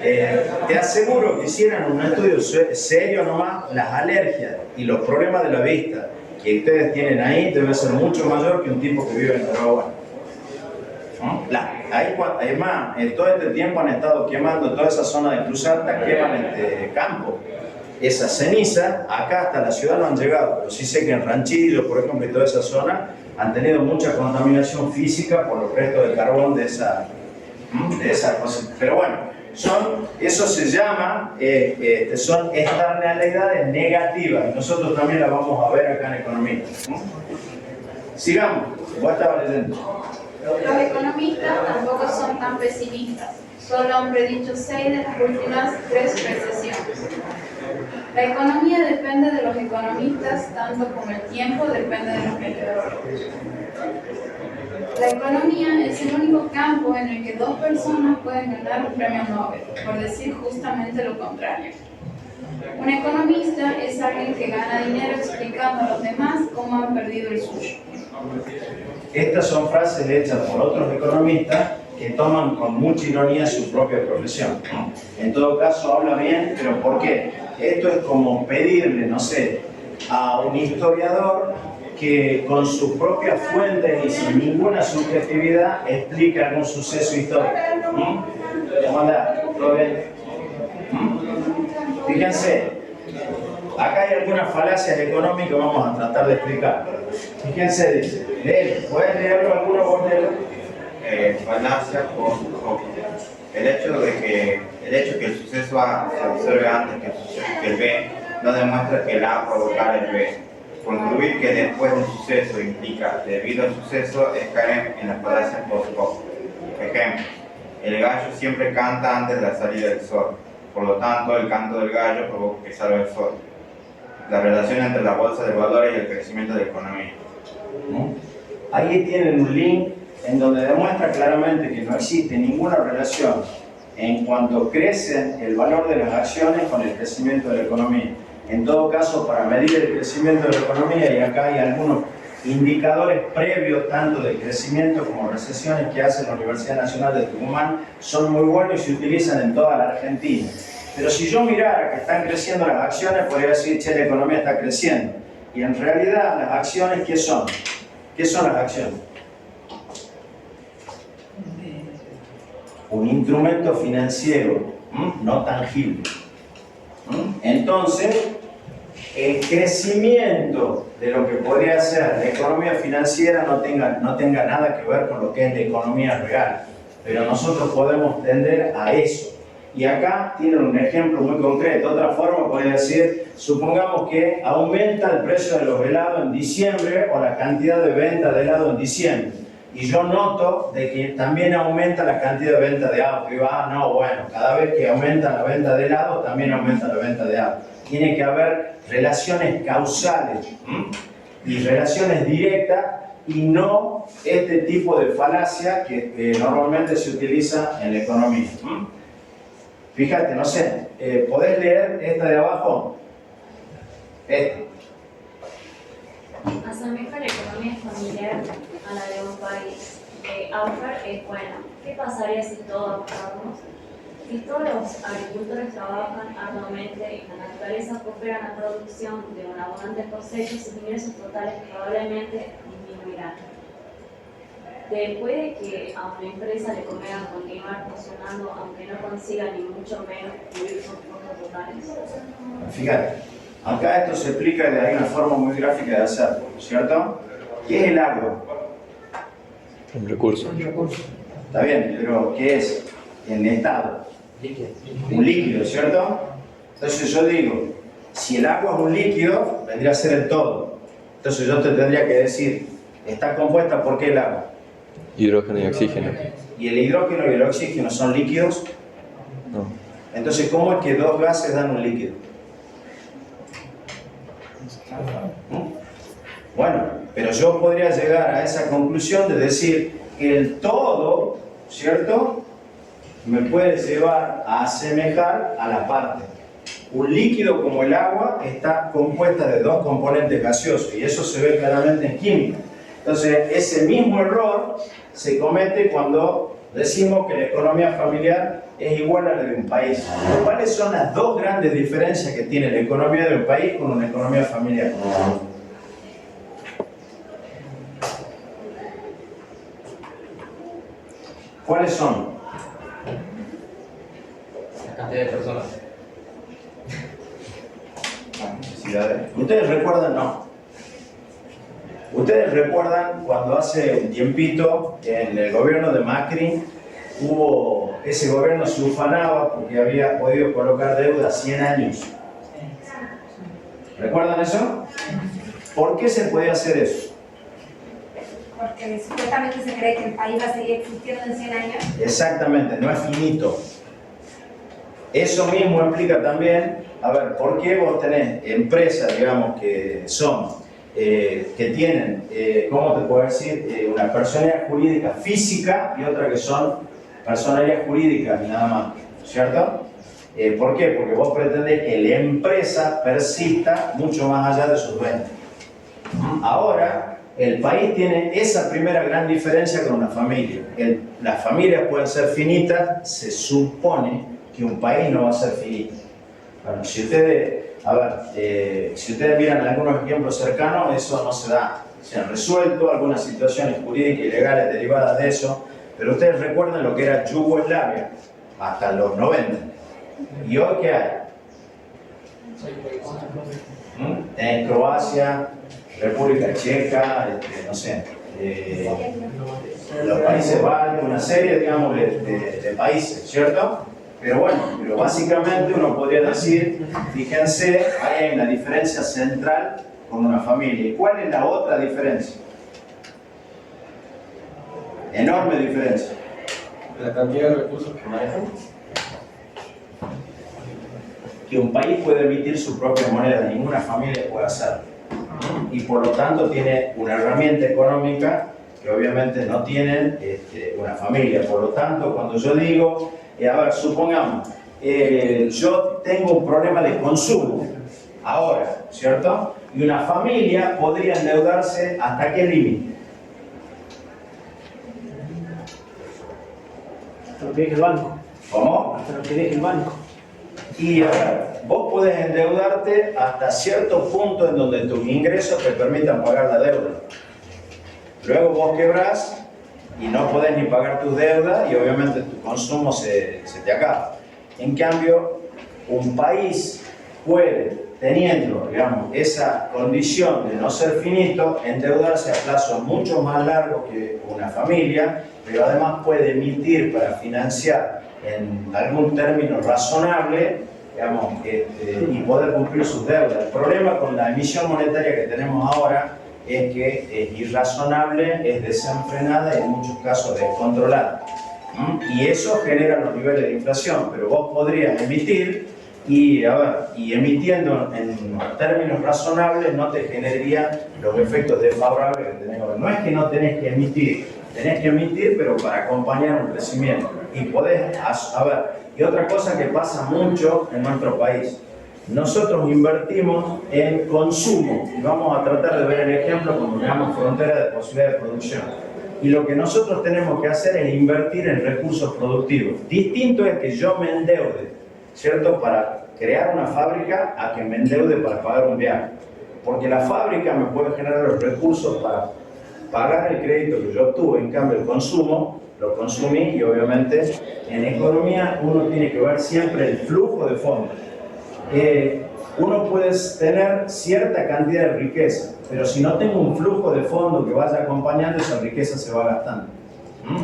te aseguro que hicieran un estudio serio nomás, las alergias y los problemas de la vista que ustedes tienen ahí debe ser mucho mayor que un tipo que vive en Carabobo. Además, todo este tiempo han estado quemando toda esa zona de Cruz Alta, queman campo. Esa ceniza, acá hasta la ciudad no han llegado, pero sí sé que en Ranchillo, por ejemplo, y toda esa zona, han tenido mucha contaminación física por los restos de carbón de esa cosa. Pero bueno, eso se llama, son externalidades negativas, y nosotros también las vamos a ver acá en economía. Sigamos, vos estabas leyendo. Los economistas tampoco son tan pesimistas, solo han predicho 6 de las últimas 3 recesiones. La economía depende de los economistas, tanto como el tiempo depende de los meteorólogos. La economía es el único campo en el que 2 personas pueden ganar un premio Nobel, por decir justamente lo contrario. Un economista es alguien que gana dinero explicando a los demás cómo han perdido el suyo. Estas son frases hechas por otros economistas que toman con mucha ironía su propia profesión. En todo caso habla bien, pero ¿por qué? Esto es como pedirle, no sé, a un historiador que con sus propias fuentes y sin ninguna subjetividad explique algún suceso histórico. ¿Cómo andás? ¿Todo bien? Fíjense, acá hay algunas falacias económicas que vamos a tratar de explicar. Fíjense, dice, ¿pueden leerlo alguno vos leerlo? falacia por el hecho que el suceso A se observe antes que el B no demuestra que el A provocara el B. Concluir que después del suceso implica debido al suceso es caer en la falacia post-hoc. Ejemplo, el gallo siempre canta antes de la salida del sol, por lo tanto el canto del gallo provoca que salga el sol. La relación entre la bolsa de valores y el crecimiento de la economía. Ahí tienen un link en donde demuestra claramente que no existe ninguna relación en cuanto crece el valor de las acciones con el crecimiento de la economía. En todo caso, para medir el crecimiento de la economía, y acá hay algunos indicadores previos tanto de crecimiento como recesiones que hace la Universidad Nacional de Tucumán, son muy buenos y se utilizan en toda la Argentina. Pero si yo mirara que están creciendo las acciones, podría decir, che, la economía está creciendo. Y en realidad, las acciones, ¿qué son? ¿Qué son las acciones? Un instrumento financiero, no tangible. Entonces, el crecimiento de lo que podría ser la economía financiera no tenga nada que ver con lo que es la economía real. Pero nosotros podemos tender a eso. Y acá tienen un ejemplo muy concreto. De otra forma, podría decir, supongamos que aumenta el precio de los helados en diciembre o la cantidad de venta de helado en diciembre. Y yo noto de que también aumenta la cantidad de venta de auto. Y digo, no, bueno, cada vez que aumenta la venta de helado, también aumenta la venta de auto. Tiene que haber relaciones causales y relaciones directas y no este tipo de falacia que normalmente se utiliza en la economía. Fíjate, no sé, ¿podés leer esta de abajo? Asemeja la economía familiar a la de un país. Aufer es buena. ¿Qué pasaría si todos ahorramos? Si todos los agricultores trabajan arduamente y la naturaleza coopera en la producción de una abundante cosecha, sus ingresos totales probablemente disminuirán. Puede que a una empresa le convenga continuar funcionando aunque no consiga ni mucho menos cubrir sus costos totales. Fíjate, acá esto se explica de hay una forma muy gráfica de hacerlo, ¿cierto? ¿Qué es el agua? Un recurso. Está bien, pero ¿qué es? En estado. Un líquido, ¿cierto? Entonces yo digo, si el agua es un líquido, vendría a ser el todo. Entonces yo te tendría que decir, está compuesta ¿por qué el agua? Hidrógeno y oxígeno. ¿Y el hidrógeno y el oxígeno son líquidos? No. Entonces, ¿cómo es que dos gases dan un líquido? Bueno, pero yo podría llegar a esa conclusión de decir que el todo, ¿cierto?, me puede llevar a asemejar a la parte. Un líquido como el agua está compuesta de dos componentes gaseosos y eso se ve claramente en química. Entonces, ese mismo error se comete cuando decimos que la economía familiar es igual a la de un país. ¿Cuáles son las dos grandes diferencias que tiene la economía de un país con una economía familiar? ¿Cuáles son? La cantidad de personas. Las necesidades. ¿Ustedes recuerdan? No. ¿Ustedes recuerdan cuando hace un tiempito en el gobierno de Macri ese gobierno se ufanaba porque había podido colocar deuda 100 años? ¿Recuerdan eso? ¿Por qué se podía hacer eso? Porque supuestamente se cree que el país va a seguir existiendo en 100 años. Exactamente, no es finito. Eso mismo explica también, a ver, ¿por qué vos tenés empresas, digamos, que son, que tienen, ¿cómo te puedo decir? Una personalidad jurídica física y otra que son personalidad jurídica y nada más, ¿cierto? ¿Por qué? Porque vos pretendés que la empresa persista mucho más allá de sus ventas. Ahora, el país tiene esa primera gran diferencia con una familia. Las familias pueden ser finitas, se supone que un país no va a ser finito. Bueno, si ustedes, si ustedes miran algunos ejemplos cercanos, eso no se da. Se han resuelto algunas situaciones jurídicas y legales derivadas de eso, pero ustedes recuerdan lo que era Yugoslavia hasta los 90. ¿Y hoy qué hay? En Croacia, República Checa, no sé, los países bálticos, una serie, digamos, de países, ¿cierto? Pero bueno, pero básicamente uno podría decir, fíjense, ahí hay una diferencia central con una familia. ¿Y cuál es la otra diferencia? Enorme diferencia. La cantidad de recursos que manejan. Que un país puede emitir su propia moneda, ninguna familia puede hacerlo. Y por lo tanto tiene una herramienta económica que obviamente no tienen una familia. Por lo tanto, cuando yo digo, a ver, supongamos, yo tengo un problema de consumo, ahora, ¿cierto? Y una familia podría endeudarse ¿hasta qué límite? Hasta lo que deje el banco. ¿Cómo? Hasta lo que deje el banco. Y a ver, vos podés endeudarte hasta cierto punto en donde tus ingresos te permitan pagar la deuda. Luego vos quebrás y no podés ni pagar tus deudas y obviamente tu consumo se te acaba. En cambio, un país puede, teniendo, digamos, esa condición de no ser finito, endeudarse a plazos mucho más largos que una familia, pero además puede emitir para financiar en algún término razonable, digamos, y poder cumplir sus deudas. El problema con la emisión monetaria que tenemos ahora es que es irrazonable, es desenfrenada y en muchos casos descontrolada. Y eso genera los niveles de inflación, pero vos podrías emitir y, y emitiendo en términos razonables no te generaría los efectos desfavorables que tenés ahora. No es que no tenés que emitir, pero para acompañar un crecimiento. Y podés, y otra cosa que pasa mucho en nuestro país, nosotros invertimos en consumo, y vamos a tratar de ver el ejemplo como veamos frontera de posibilidad de producción. Y lo que nosotros tenemos que hacer es invertir en recursos productivos. Distinto es que yo me endeude, ¿cierto?, para crear una fábrica a que me endeude para pagar un viaje. Porque la fábrica me puede generar los recursos para pagar el crédito que yo obtuve, en cambio el consumo lo consumí y obviamente en economía uno tiene que ver siempre el flujo de fondos. Uno puede tener cierta cantidad de riqueza, pero si no tengo un flujo de fondos que vaya acompañando, esa riqueza se va gastando.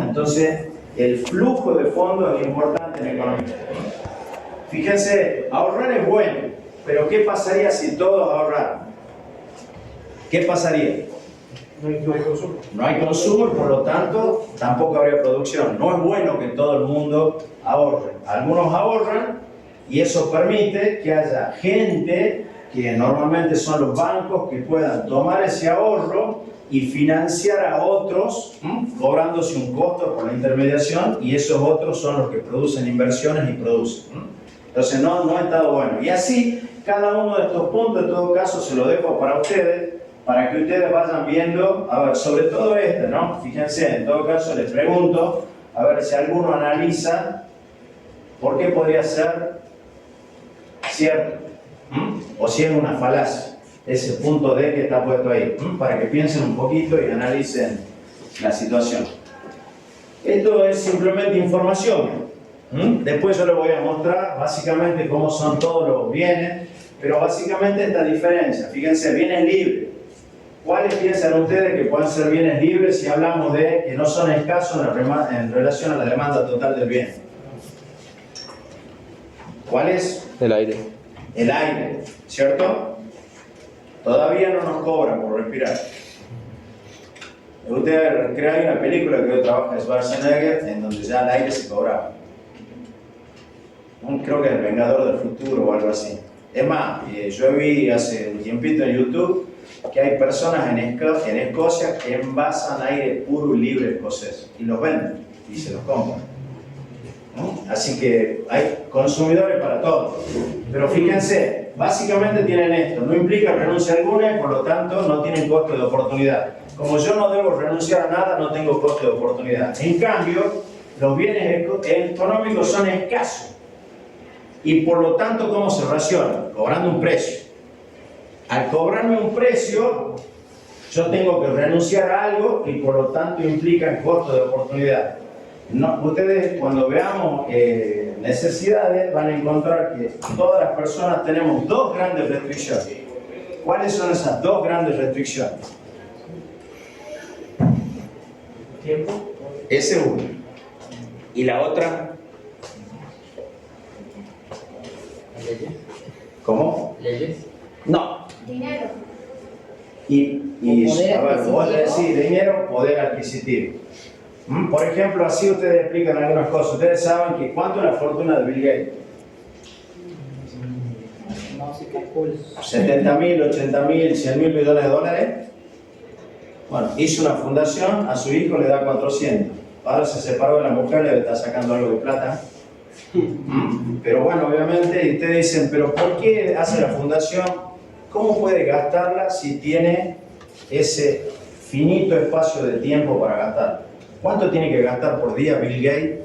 Entonces, el flujo de fondos es importante en economía. Fíjense, ahorrar es bueno, pero ¿qué pasaría si todos ahorraran? ¿Qué pasaría? No hay consumo. No hay consumo y por lo tanto tampoco habría producción. No es bueno que todo el mundo ahorre. Algunos ahorran y eso permite que haya gente, que normalmente son los bancos, que puedan tomar ese ahorro y financiar a otros, cobrándose un costo por la intermediación, y esos otros son los que producen inversiones y producen. Entonces no ha estado bueno. Y así, cada uno de estos puntos, en todo caso, se lo dejo para ustedes, para que ustedes vayan viendo, sobre todo ¿no? Fíjense, en todo caso les pregunto, a ver si alguno analiza por qué podría ser cierto, o si es una falacia, ese punto D que está puesto ahí, para que piensen un poquito y analicen la situación. Esto es simplemente información. Después yo les voy a mostrar básicamente cómo son todos los bienes, pero básicamente esta diferencia. Fíjense, bienes libres. ¿Cuáles piensan ustedes que pueden ser bienes libres si hablamos de que no son escasos en relación a la demanda total del bien? ¿Cuál es? El aire. El aire, ¿cierto? Todavía no nos cobran por respirar. Ustedes creen que hay una película que hoy trabaja Schwarzenegger en donde ya el aire se cobraba. Creo que El Vengador del Futuro o algo así. Es más, yo vi hace un tiempito en YouTube que hay personas en Escocia que envasan aire puro y libre escocés y los venden y se los compran. Así que hay consumidores para todo. Pero fíjense, básicamente tienen esto, no implica renuncia alguna y por lo tanto no tienen costo de oportunidad. Como yo no debo renunciar a nada, no tengo costo de oportunidad. En cambio, los bienes económicos son escasos y por lo tanto, ¿cómo se racionan? Cobrando un precio. Al cobrarme un precio, yo tengo que renunciar a algo y por lo tanto implica el costo de oportunidad. No, ustedes cuando veamos necesidades van a encontrar que todas las personas tenemos dos grandes restricciones. ¿Cuáles son esas dos grandes restricciones? Tiempo. Ese es uno. ¿Y la otra? ¿Leyes? ¿Cómo? ¿Leyes? No. Dinero. Y Poder a ver, vos adquisitivo. decís dinero, poder adquisitivo. Por ejemplo, así ustedes explican algunas cosas. Ustedes saben que ¿cuánto es la fortuna de Bill Gates? No se calcula. 70.000, 80.000, 100.000 millones de dólares. Bueno, hizo una fundación, a su hijo le da 400. Ahora se separó de la mujer, le está sacando algo de plata. Pero bueno, obviamente, y ustedes dicen, pero ¿por qué hace la fundación? ¿Cómo puede gastarla si tiene ese finito espacio de tiempo para gastar? ¿Cuánto tiene que gastar por día Bill Gates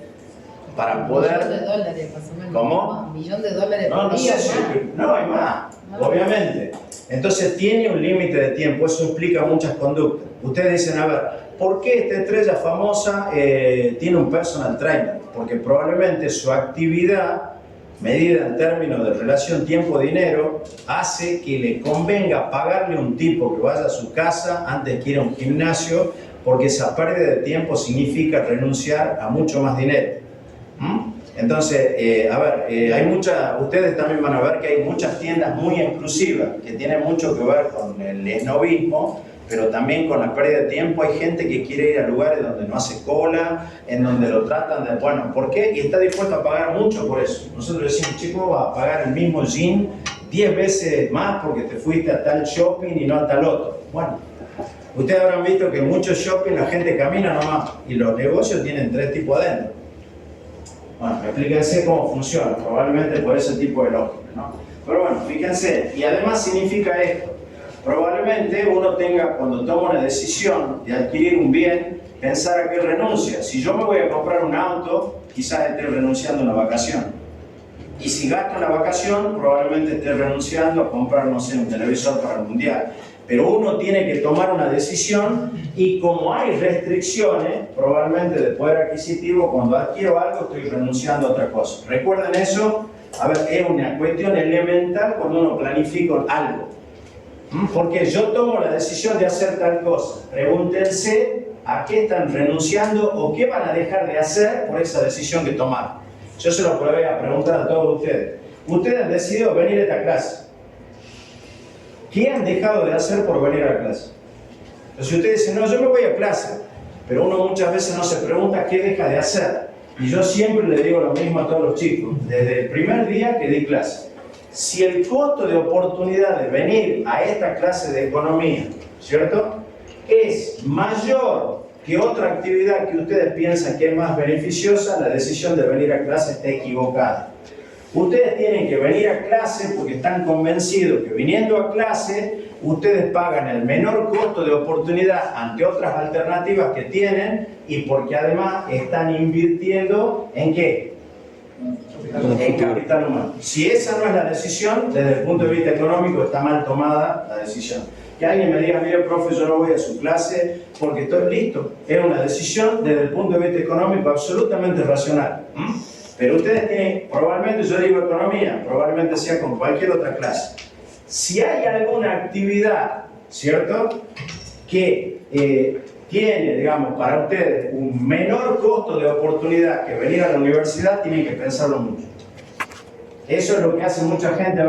para poder... $1 millón de dólares, más o menos. ¿Cómo? $1 millón de dólares No, por no día. sé si... No, hay más, obviamente. Entonces tiene un límite de tiempo, eso implica muchas conductas. Ustedes dicen, a ver, ¿por qué esta estrella famosa tiene un personal trainer? Porque probablemente su actividad, medida en términos de relación tiempo-dinero, hace que le convenga pagarle a un tipo que vaya a su casa antes que ir a un gimnasio, porque esa pérdida de tiempo significa renunciar a mucho más dinero. Entonces, a ver, hay muchas, ustedes también van a ver que hay muchas tiendas muy exclusivas que tienen mucho que ver con el esnobismo, pero también con la pérdida de tiempo. Hay gente que quiere ir a lugares donde no hace cola, en donde lo tratan de, bueno, ¿por qué? Y está dispuesto a pagar mucho por eso. Nosotros decimos, chico, vas a pagar el mismo jean 10 veces más porque te fuiste a tal shopping y no a tal otro. Bueno, ustedes habrán visto que en muchos shopping la gente camina nomás y los negocios tienen 3 tipos adentro. Bueno, explíquense cómo funciona, probablemente por ese tipo de lógica, ¿no? Pero bueno, fíjense, y además significa esto. Probablemente uno tenga, cuando toma una decisión de adquirir un bien, pensar a qué renuncia. Si yo me voy a comprar un auto, quizás esté renunciando a una vacación. Y si gasto en la vacación, probablemente esté renunciando a comprar, no sé, un televisor para el mundial. Pero uno tiene que tomar una decisión y como hay restricciones, probablemente de poder adquisitivo, cuando adquiero algo estoy renunciando a otra cosa. Recuerden eso, a ver, es una cuestión elemental cuando uno planifica algo. Porque yo tomo la decisión de hacer tal cosa. Pregúntense a qué están renunciando o qué van a dejar de hacer por esa decisión que tomaron. Yo se lo voy a preguntar a todos ustedes. Ustedes han decidido venir a esta clase. ¿Qué han dejado de hacer por venir a la clase? Entonces ustedes dicen, no, yo me voy a clase. Pero uno muchas veces no se pregunta qué deja de hacer. Y yo siempre le digo lo mismo a todos los chicos. Desde el primer día que di clase. Si el costo de oportunidad de venir a esta clase de economía, ¿cierto?, es mayor que otra actividad que ustedes piensan que es más beneficiosa, la decisión de venir a clase está equivocada. Ustedes tienen que venir a clase porque están convencidos que viniendo a clase ustedes pagan el menor costo de oportunidad ante otras alternativas que tienen y porque además están invirtiendo ¿en qué? En capital humano. Si esa no es la decisión, desde el punto de vista económico está mal tomada la decisión. Que alguien me diga, mire profe, yo no voy a su clase porque estoy listo. Es una decisión desde el punto de vista económico absolutamente racional. Pero ustedes tienen, probablemente yo digo economía, probablemente sea con cualquier otra clase. Si hay alguna actividad, ¿cierto?, que tiene, digamos, para ustedes un menor costo de oportunidad que venir a la universidad, tienen que pensarlo mucho. Eso es lo que hace mucha gente.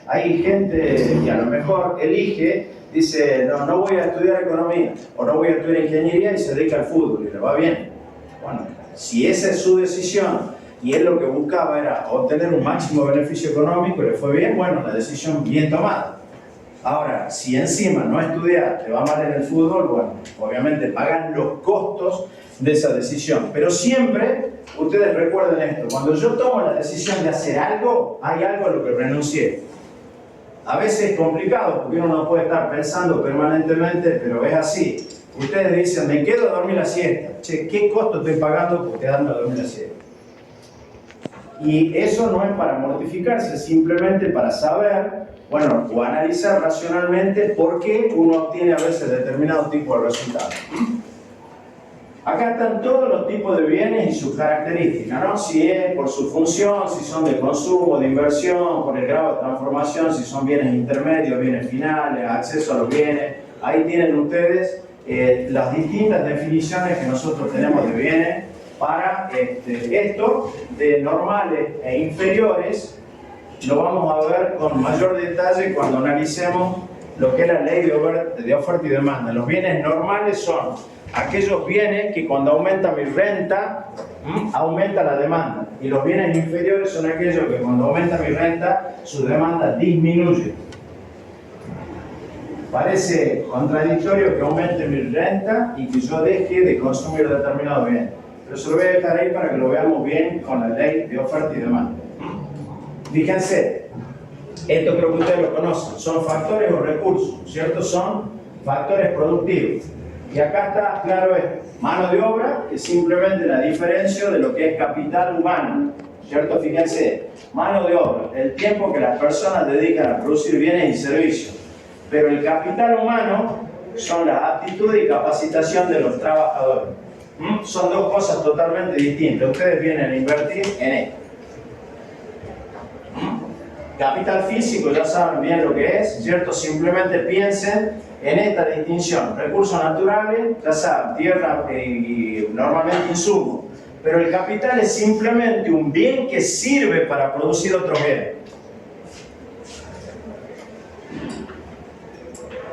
Hay gente que a lo mejor elige, dice, no, no voy a estudiar economía o no voy a estudiar ingeniería y se dedica al fútbol y le va bien. Bueno, si esa es su decisión y él lo que buscaba era obtener un máximo beneficio económico y le fue bien, bueno, la decisión bien tomada. Ahora, si encima no estudiar, te va mal en el fútbol, bueno, obviamente pagan los costos de esa decisión. Pero siempre, ustedes recuerden esto, cuando yo tomo la decisión de hacer algo, hay algo a lo que renuncié. A veces es complicado porque uno no puede estar pensando permanentemente, pero es así. Ustedes dicen, me quedo a dormir la siesta. Che, ¿qué costo estoy pagando por quedarme a dormir la siesta? Y eso no es para mortificarse, simplemente para saber, bueno, o analizar racionalmente por qué uno obtiene a veces determinado tipo de resultados. Acá están todos los tipos de bienes y sus características, ¿no? Si es por su función, si son de consumo, de inversión, por el grado de transformación, si son bienes intermedios, bienes finales, acceso a los bienes. Ahí tienen ustedes las distintas definiciones que nosotros tenemos de bienes para esto, de normales e inferiores, lo vamos a ver con mayor detalle cuando analicemos lo que es la ley de oferta y demanda. Los bienes normales son aquellos bienes que cuando aumenta mi renta, aumenta la demanda. Y los bienes inferiores son aquellos que cuando aumenta mi renta, su demanda disminuye. Parece contradictorio que aumente mi renta y que yo deje de consumir determinado bien. Pero se lo voy a dejar ahí para que lo veamos bien con la ley de oferta y demanda. Fíjense, esto creo que ustedes lo conocen, son factores o recursos, ¿cierto? Son factores productivos. Y acá está claro esto, mano de obra, que es simplemente la diferencia de lo que es capital humano, ¿cierto? Fíjense, mano de obra, el tiempo que las personas dedican a producir bienes y servicios. Pero el capital humano son las aptitudes y capacitación de los trabajadores. Son dos cosas totalmente distintas. Ustedes vienen a invertir en esto. Capital físico, ya saben bien lo que es, ¿cierto? Simplemente piensen en esta distinción. Recursos naturales, ya saben, tierra y normalmente insumos. Pero el capital es simplemente un bien que sirve para producir otros bienes.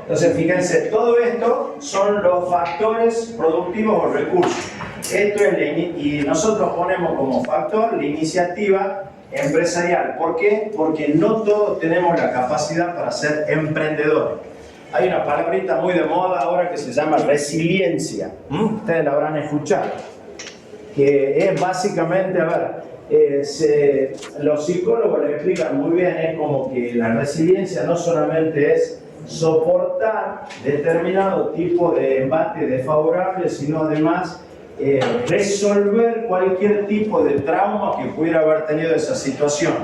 Entonces, fíjense, todo esto son los factores productivos o recursos. Esto es y nosotros ponemos como factor la iniciativa empresarial. ¿Por qué? Porque no todos tenemos la capacidad para ser emprendedores. Hay una palabrita muy de moda ahora que se llama resiliencia. Ustedes la habrán escuchado. Que es básicamente, a ver, los psicólogos le explican muy bien, es como que la resiliencia no solamente es soportar determinado tipo de embate desfavorable, sino además resolver cualquier tipo de trauma que pudiera haber tenido esa situación.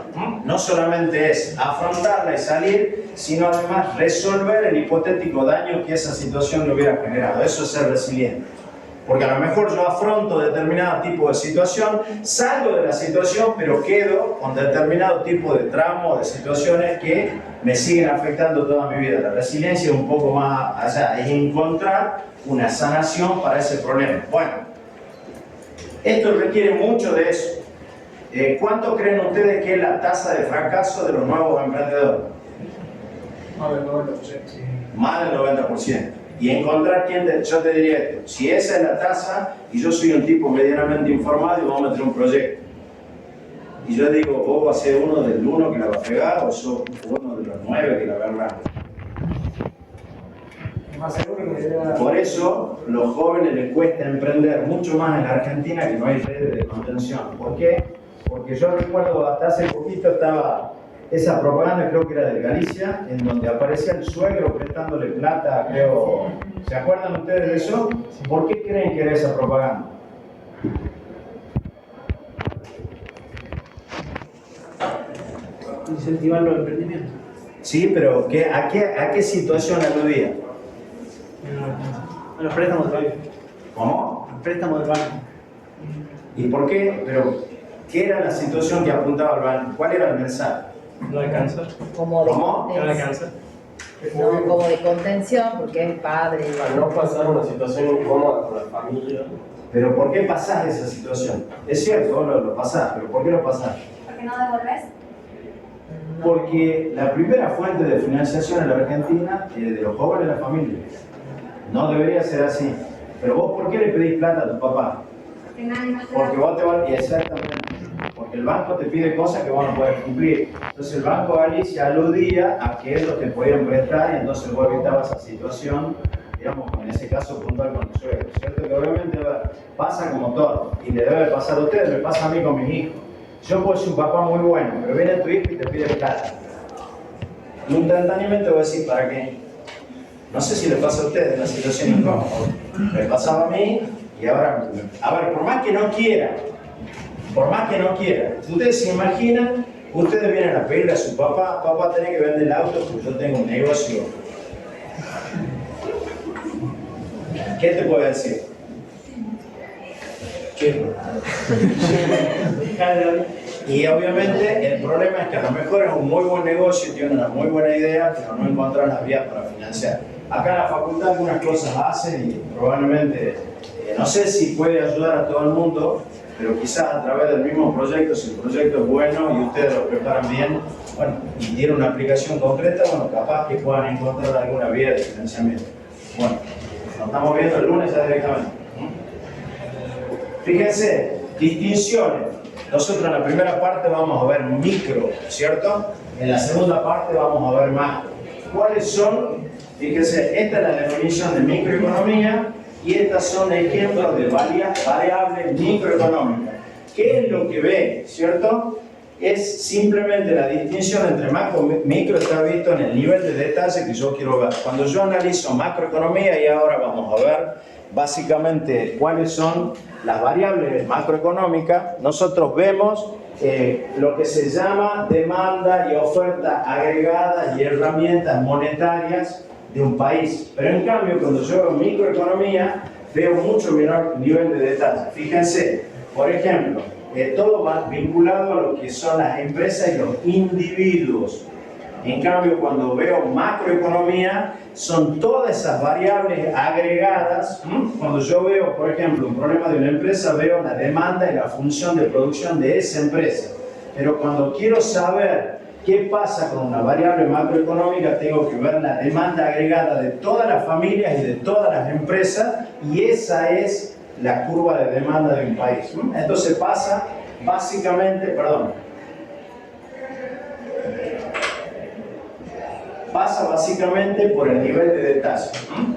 No solamente es afrontarla y salir, sino además resolver el hipotético daño que esa situación le hubiera generado. Eso es ser resiliente. Porque a lo mejor yo afronto determinado tipo de situación, salgo de la situación, pero quedo con determinado tipo de trauma o de situaciones que me siguen afectando toda mi vida. La resiliencia es un poco más allá, es encontrar una sanación para ese problema. Bueno, esto requiere mucho de eso. ¿Cuánto creen ustedes que es la tasa de fracaso de los nuevos emprendedores? Más del 90%. Más del 90%. Y encontrar yo te diría esto, si esa es la tasa y yo soy un tipo medianamente informado y vamos a meter un proyecto y yo digo, vos vas a ser uno del 1 que la va a pegar o sos uno de los 9 que la va a agarrar. Por eso los jóvenes les cuesta emprender mucho más en la Argentina, que no hay redes de contención. ¿Por qué? Porque yo recuerdo hasta hace poquito estaba esa propaganda, creo que era de Galicia, en donde aparecía el suegro prestándole plata, creo. ¿Se acuerdan ustedes de eso? ¿Por qué creen que era esa propaganda? Incentivar los emprendimientos. Sí, pero ¿a qué situación aludía? A los préstamos del banco. ¿Cómo? Los préstamos del banco. ¿Y por qué? Pero, ¿qué era la situación que apuntaba al banco? ¿Cuál era el mensaje? No alcanza. Como de ¿Cómo? No alcanza. No, como de contención, porque es padre. Para no pasar una situación incómoda con la familia. ¿Pero por qué pasás esa situación? Es cierto, vos lo pasás, pero ¿por qué lo pasás? ¿Por qué no devolvés? Porque la primera fuente de financiación en la Argentina es de los jóvenes de la familia. No debería ser así. Pero vos, ¿por qué le pedís plata a tu papá? Porque nadie más te Porque da. vos te vas... Exactamente. Porque el banco te pide cosas que vos no podés cumplir. Entonces el Banco Galicia aludía a que ellos te podían prestar y entonces vos evitabas esa situación, digamos, en ese caso puntual con tu suegro. ¿Cierto? Que obviamente pasa como todo. Y le debe pasar a ustedes, me pasa a mí con mis hijos. Yo puedo ser un papá muy bueno, pero viene tu hijo y te pide plata. Y instantáneamente voy a decir, ¿para qué? No sé si le pasa a ustedes la situación incómoda. Me pasaba a mí y ahora... A ver, por más que no quiera, ustedes se imaginan, ustedes vienen a pedirle a su papá, papá tiene que vender el auto porque yo tengo un negocio. ¿Qué te puede decir? Y obviamente el problema es que a lo mejor es un muy buen negocio, tiene una muy buena idea, pero no encuentran las vías para financiar. Acá en la facultad algunas cosas hacen y probablemente, no sé si puede ayudar a todo el mundo, pero quizás a través del mismo proyecto, si el proyecto es bueno y ustedes lo preparan bien, bueno, y tiene una aplicación concreta, bueno, capaz que puedan encontrar alguna vía de financiamiento. Bueno, nos estamos viendo el lunes ya directamente. Fíjense, distinciones. Nosotros en la primera parte vamos a ver micro, ¿cierto? En la segunda parte vamos a ver macro. ¿Cuáles son? Fíjense, esta es la definición de microeconomía y estas son ejemplos de variables microeconómicas. ¿Qué es lo que ve? ¿Cierto? Es simplemente la distinción entre macro y micro, está visto en el nivel de detalle que yo quiero ver. Cuando yo analizo macroeconomía, y ahora vamos a ver básicamente cuáles son las variables macroeconómicas, nosotros vemos lo que se llama demanda y oferta agregadas y herramientas monetarias de un país. Pero en cambio, cuando yo veo microeconomía, veo mucho menor nivel de detalle. Fíjense, por ejemplo, todo va vinculado a lo que son las empresas y los individuos. En cambio, cuando veo macroeconomía, son todas esas variables agregadas. Cuando yo veo, por ejemplo, un problema de una empresa, veo la demanda y la función de producción de esa empresa. Pero cuando quiero saber qué pasa con una variable macroeconómica, tengo que ver la demanda agregada de todas las familias y de todas las empresas, y esa es la curva de demanda de un país. Entonces pasa básicamente, pasa básicamente por el nivel de detalle.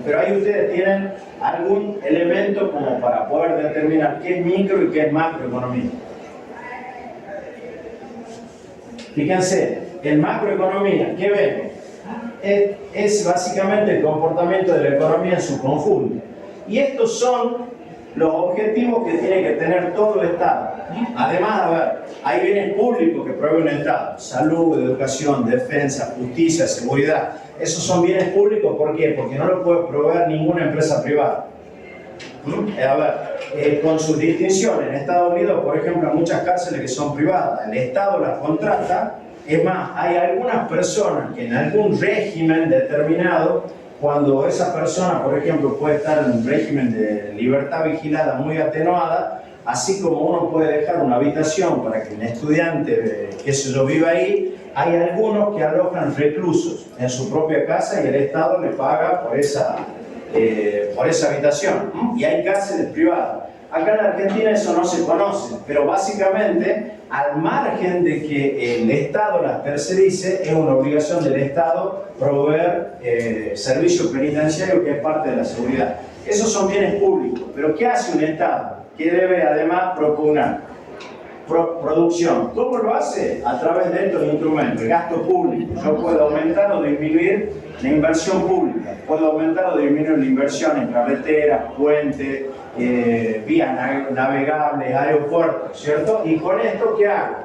Pero ahí ustedes tienen algún elemento como para poder determinar qué es micro y qué es macroeconomía. Fíjense, en macroeconomía, ¿qué vemos? Es básicamente el comportamiento de la economía en su conjunto. Y estos son los objetivos que tiene que tener todo el Estado. Además, a ver, hay bienes públicos que provee un Estado: salud, educación, defensa, justicia, seguridad. Esos son bienes públicos, ¿por qué? Porque no lo puede proveer ninguna empresa privada. A ver, con sus distinciones, en Estados Unidos, por ejemplo, hay muchas cárceles que son privadas, el Estado las contrata. Es más, hay algunas personas que en algún régimen determinado, cuando esa persona, por ejemplo, puede estar en un régimen de libertad vigilada muy atenuada, así como uno puede dejar una habitación para que un estudiante, qué sé yo, viva ahí, hay algunos que alojan reclusos en su propia casa y el Estado le paga por esa habitación. Y hay cárceles privadas. Acá en Argentina eso no se conoce, pero básicamente, al margen de que el Estado las tercerice, es una obligación del Estado proveer servicios penitenciarios, que es parte de la seguridad. Esos son bienes públicos, pero ¿qué hace un Estado? Que debe además propugnar producción. ¿Cómo lo hace? A través de estos instrumentos, el gasto público. Yo puedo aumentar o disminuir la inversión pública, puedo aumentar o disminuir la inversión en carreteras, puentes, vías navegables, aeropuertos, ¿cierto? Y con esto, ¿qué hago?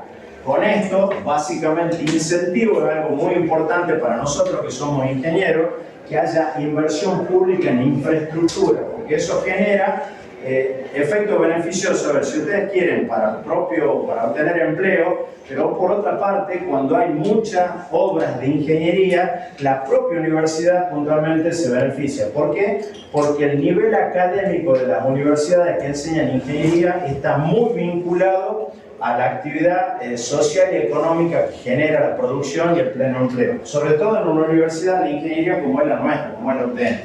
Con esto, básicamente, incentivo, es algo muy importante para nosotros que somos ingenieros, que haya inversión pública en infraestructura, porque eso genera efecto beneficioso. A ver, si ustedes quieren para obtener empleo, pero por otra parte, cuando hay muchas obras de ingeniería, la propia universidad puntualmente se beneficia. ¿Por qué? Porque el nivel académico de las universidades que enseñan ingeniería está muy vinculado a la actividad social y económica que genera la producción y el pleno empleo. Sobre todo en una universidad de ingeniería como es la nuestra, como es la UTN.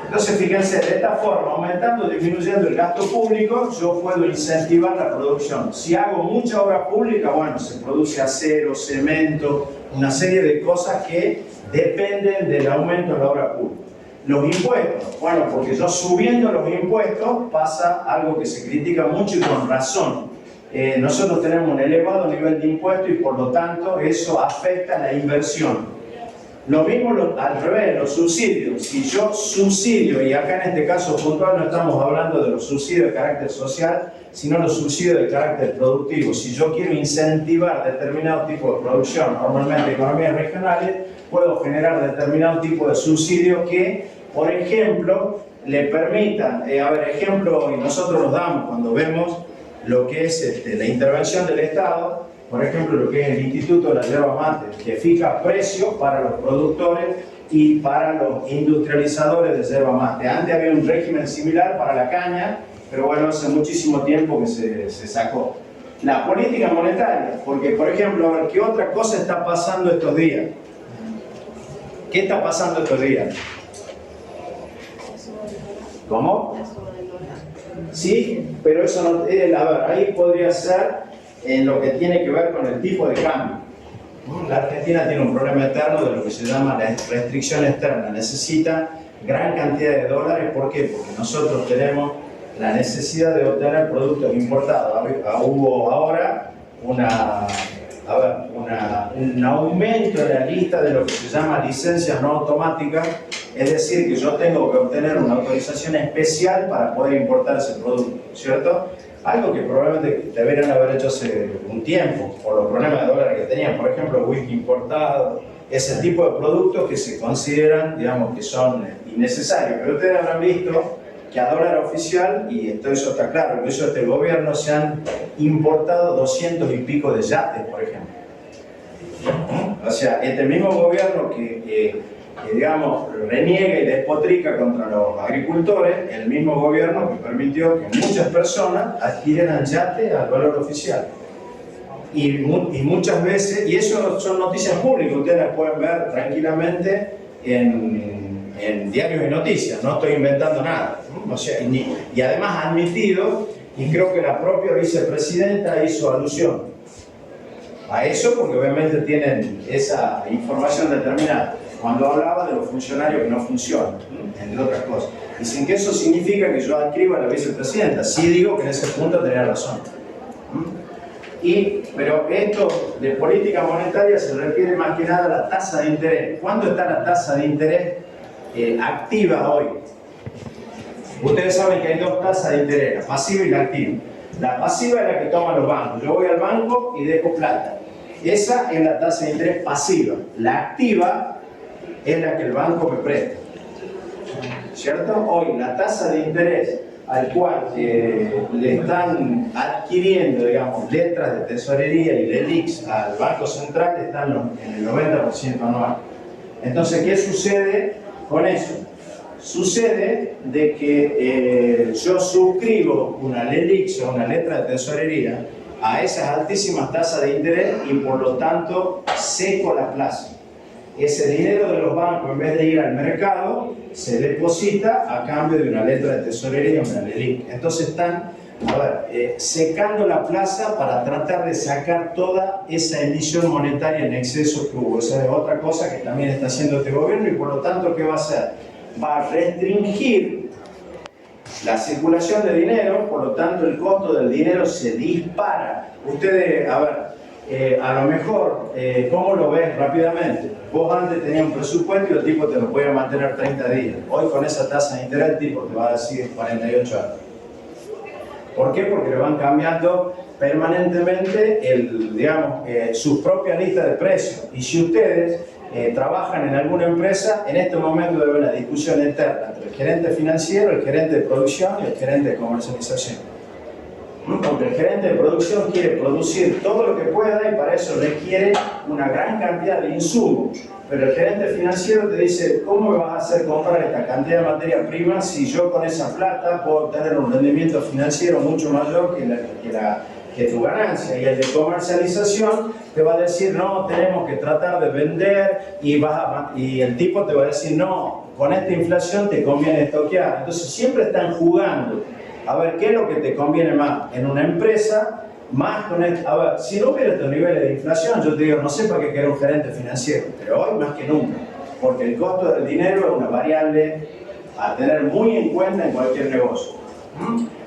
Entonces, fíjense, de esta forma, aumentando o disminuyendo el gasto público, yo puedo incentivar la producción. Si hago mucha obra pública, bueno, se produce acero, cemento, una serie de cosas que dependen del aumento de la obra pública. Los impuestos, bueno, porque yo subiendo los impuestos pasa algo que se critica mucho y con razón. Nosotros tenemos un elevado nivel de impuestos y por lo tanto eso afecta la inversión. Lo mismo al revés, los subsidios. Si yo subsidio, y acá en este caso puntual no estamos hablando de los subsidios de carácter social, sino los subsidios de carácter productivo. Si yo quiero incentivar determinado tipo de producción, normalmente economías regionales, puedo generar determinado tipo de subsidios que, por ejemplo, le permitan, ejemplo, y nosotros los damos cuando vemos lo que es la intervención del Estado. por ejemplo, lo que es el Instituto de la Yerba Mate, que fija precios para los productores y para los industrializadores de yerba mate. Antes había un régimen similar para la caña, pero bueno, hace muchísimo tiempo que se sacó. La política monetaria, porque por ejemplo, a ver, ¿qué otra cosa está pasando estos días? ¿Qué está pasando estos días? ¿Cómo? Sí, pero eso no... a ver, ahí podría ser en lo que tiene que ver con el tipo de cambio. La Argentina tiene un problema eterno de lo que se llama la restricción externa. Necesita gran cantidad de dólares. ¿Por qué? Porque nosotros tenemos la necesidad de obtener productos importados. Hubo ahora un aumento en la lista de lo que se llama licencias no automáticas. Es decir, que yo tengo que obtener una autorización especial para poder importar ese producto, ¿cierto? Algo que probablemente deberían haber hecho hace un tiempo, por los problemas de dólares que tenían. Por ejemplo, whisky importado, ese tipo de productos que se consideran, digamos, que son innecesarios. Pero ustedes habrán visto que a dólar oficial, y eso está claro, que eso este gobierno se han importado 200 y pico de yates, por ejemplo. O sea, este mismo gobierno que digamos, reniega y despotrica contra los agricultores, el mismo gobierno que permitió que muchas personas adquirieran yate al valor oficial. Y muchas veces, y eso son noticias públicas, ustedes las pueden ver tranquilamente en diarios de noticias, no estoy inventando nada. O sea, y además admitido, y creo que la propia vicepresidenta hizo alusión a eso, porque obviamente tienen esa información determinada, cuando hablaba de los funcionarios que no funcionan, entre otras cosas. Y sin que eso significa que yo adscriba a la vicepresidenta, sí digo que en ese punto tenía razón. Pero esto de política monetaria se refiere más que nada a la tasa de interés. ¿Cuánto está la tasa de interés activa hoy? Ustedes saben que hay dos tasas de interés, la pasiva y la activa. La pasiva es la que toman los bancos. Yo voy al banco y dejo plata. Esa es la tasa de interés pasiva. La activa es la que el banco me presta. ¿Cierto? Hoy la tasa de interés al cual le están adquiriendo, digamos, letras de tesorería y LELIQs al Banco Central están en el 90% anual. Entonces, ¿qué sucede con eso? Sucede de que yo suscribo una LELIQ o una letra de tesorería a esas altísimas tasas de interés y por lo tanto seco la plaza. Ese dinero de los bancos, en vez de ir al mercado, se deposita a cambio de una letra de tesorería o una LELIQ. Entonces están secando la plaza para tratar de sacar toda esa emisión monetaria en exceso que hubo. Esa es otra cosa que también está haciendo este gobierno y por lo tanto, ¿qué va a hacer? Va a restringir la circulación de dinero, por lo tanto el costo del dinero se dispara. Ustedes, a lo mejor, ¿cómo lo ves rápidamente? Vos antes tenías un presupuesto y el tipo te lo podía mantener 30 días. Hoy con esa tasa de interés el tipo te va a decir 48 años. ¿Por qué? Porque le van cambiando permanentemente sus propias listas de precios. Y si ustedes trabajan en alguna empresa, en este momento debe haber una discusión interna entre el gerente financiero, el gerente de producción y el gerente de comercialización. Porque el gerente de producción quiere producir todo lo que pueda y para eso requiere una gran cantidad de insumos. Pero el gerente financiero te dice, ¿cómo me vas a hacer comprar esta cantidad de materia prima si yo con esa plata puedo obtener un rendimiento financiero mucho mayor que tu ganancia? Y el de comercialización te va a decir, no, tenemos que tratar de vender y el tipo te va a decir, no, con esta inflación te conviene estoquear. Entonces siempre están jugando a ver qué es lo que te conviene más en una empresa, más con si no hubiera estos niveles de inflación, yo te digo, no sé para qué quiero un gerente financiero, pero hoy más que nunca, porque el costo del dinero es una variable a tener muy en cuenta en cualquier negocio.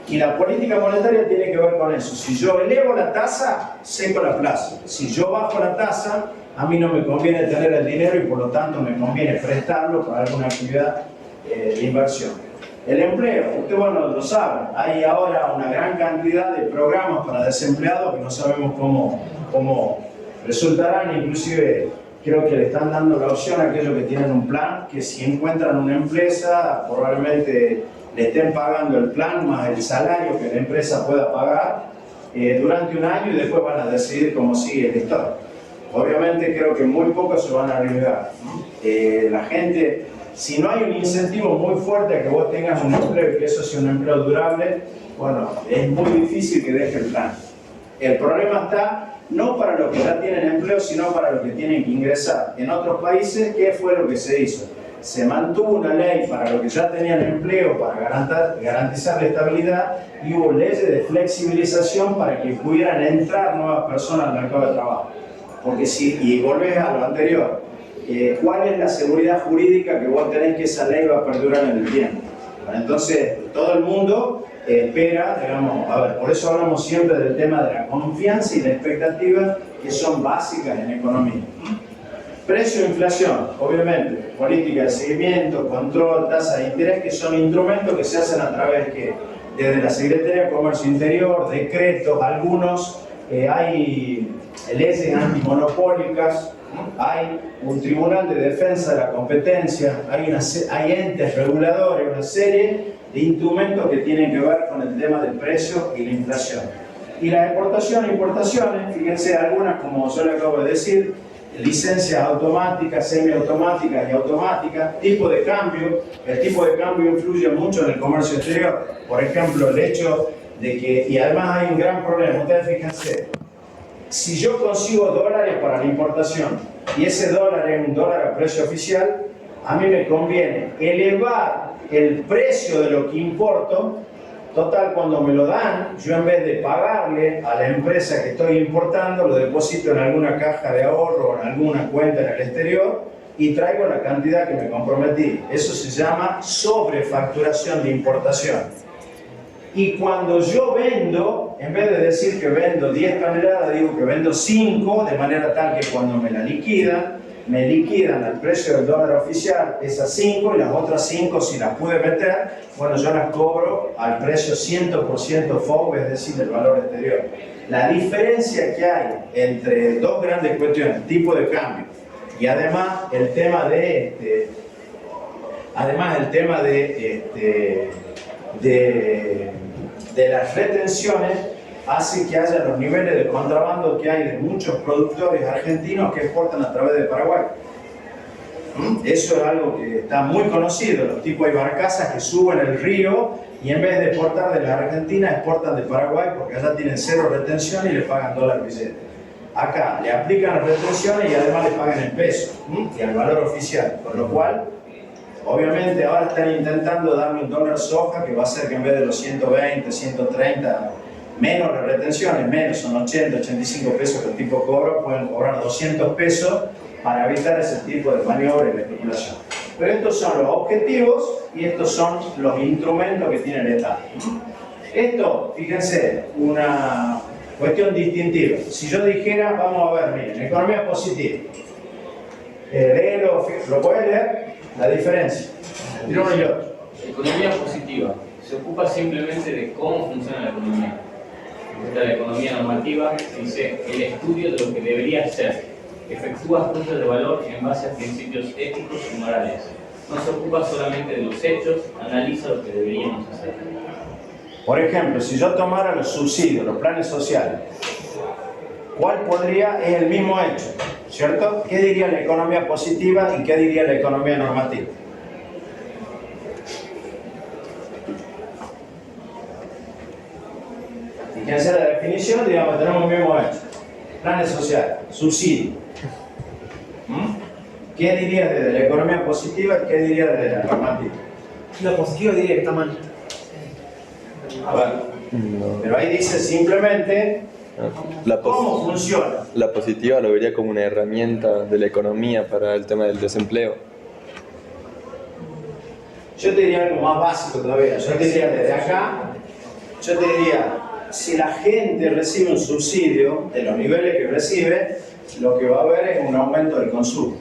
Y la política monetaria tiene que ver con eso. Si yo elevo la tasa, seco la plaza. Si yo bajo la tasa, a mí no me conviene tener el dinero y por lo tanto me conviene prestarlo para alguna actividad de inversión. El empleo, ustedes lo saben, hay ahora una gran cantidad de programas para desempleados que no sabemos cómo resultarán, inclusive creo que le están dando la opción a aquellos que tienen un plan, que si encuentran una empresa, probablemente le estén pagando el plan más el salario que la empresa pueda pagar, durante un año y después van a decidir cómo sigue la historia. Obviamente creo que muy pocos se van a arriesgar, ¿no? La gente, si no hay un incentivo muy fuerte a que vos tengas un empleo y que eso sea un empleo durable, bueno, es muy difícil que deje el plan. El problema está no para los que ya tienen empleo, sino para los que tienen que ingresar. En otros países, ¿qué fue lo que se hizo? Se mantuvo una ley para los que ya tenían empleo para garantizar la estabilidad y hubo leyes de flexibilización para que pudieran entrar nuevas personas al mercado de trabajo. Porque si, y volvés a lo anterior, ¿cuál es la seguridad jurídica que vos tenés que esa ley va a perdurar en el tiempo? Bueno, entonces, todo el mundo espera, digamos, a ver, por eso hablamos siempre del tema de la confianza y la expectativa, que son básicas en economía. Precio e inflación, obviamente, política de seguimiento, control, tasa de interés, que son instrumentos que se hacen a través que desde la Secretaría de Comercio Interior, decretos, algunos, hay leyes antimonopólicas, hay un tribunal de defensa de la competencia, hay entes reguladores, una serie de instrumentos que tienen que ver con el tema del precio y la inflación. Y las exportaciones e importaciones, fíjense, algunas, como yo le acabo de decir, licencias automáticas, semiautomáticas y automáticas, tipo de cambio. El tipo de cambio influye mucho en el comercio exterior. Por ejemplo, el hecho de que, y además hay un gran problema, ustedes fíjense, si yo consigo dólares para la importación y ese dólar es un dólar a precio oficial, a mí me conviene elevar el precio de lo que importo. Total, cuando me lo dan, yo en vez de pagarle a la empresa que estoy importando, lo deposito en alguna caja de ahorro o en alguna cuenta en el exterior y traigo la cantidad que me comprometí. Eso se llama sobrefacturación de importación. Y cuando yo vendo, en vez de decir que vendo 10 toneladas, digo que vendo 5, de manera tal que cuando me la liquidan, me liquidan al precio del dólar oficial esas 5 y las otras 5, si las pude meter, bueno, yo las cobro al precio 100% FOB, es decir, el valor exterior. La diferencia que hay entre dos grandes cuestiones, tipo de cambio y además el tema de las retenciones, hace que haya los niveles de contrabando que hay de muchos productores argentinos que exportan a través de Paraguay. Eso es algo que está muy conocido. Los tipos hay barcazas que suben el río y en vez de exportar de la Argentina, exportan de Paraguay porque allá tienen cero retención y le pagan dólar billete. Acá le aplican las retenciones y además le pagan en pesos y al valor oficial. Con lo cual, obviamente ahora están intentando darle un dólar soja que va a hacer que en vez de los 120, 130, menos las retenciones, menos son 80, 85 pesos que el tipo cobra, pueden cobrar 200 pesos para evitar ese tipo de maniobra y de especulación. Pero estos son los objetivos y estos son los instrumentos que tiene el Estado. Esto, fíjense, una cuestión distintiva. Si yo dijera, vamos a ver, miren, economía positiva. Lo pueden leer, la diferencia entre uno y otro. Economía positiva se ocupa simplemente de cómo funciona la economía. La economía normativa dice el estudio de lo que debería ser, efectúa juicios de valor en base a principios éticos y morales. No se ocupa solamente de los hechos, analiza lo que deberíamos hacer. Por ejemplo, si yo tomara los subsidios, los planes sociales, ¿cuál podría? Es el mismo hecho, ¿cierto? ¿Qué diría la economía positiva y qué diría la economía normativa? Fíjense la definición, digamos, tenemos el mismo hecho. Planes sociales, subsidio. ¿Qué diría de la economía positiva y qué diría de la normativa? La positiva diría que está mal. A ver, pero ahí dice simplemente cómo funciona. La positiva lo vería como una herramienta de la economía para el tema del desempleo. Yo te diría algo más básico todavía. Yo te diría desde acá, yo te diría, si la gente recibe un subsidio de los niveles que recibe, lo que va a haber es un aumento del consumo.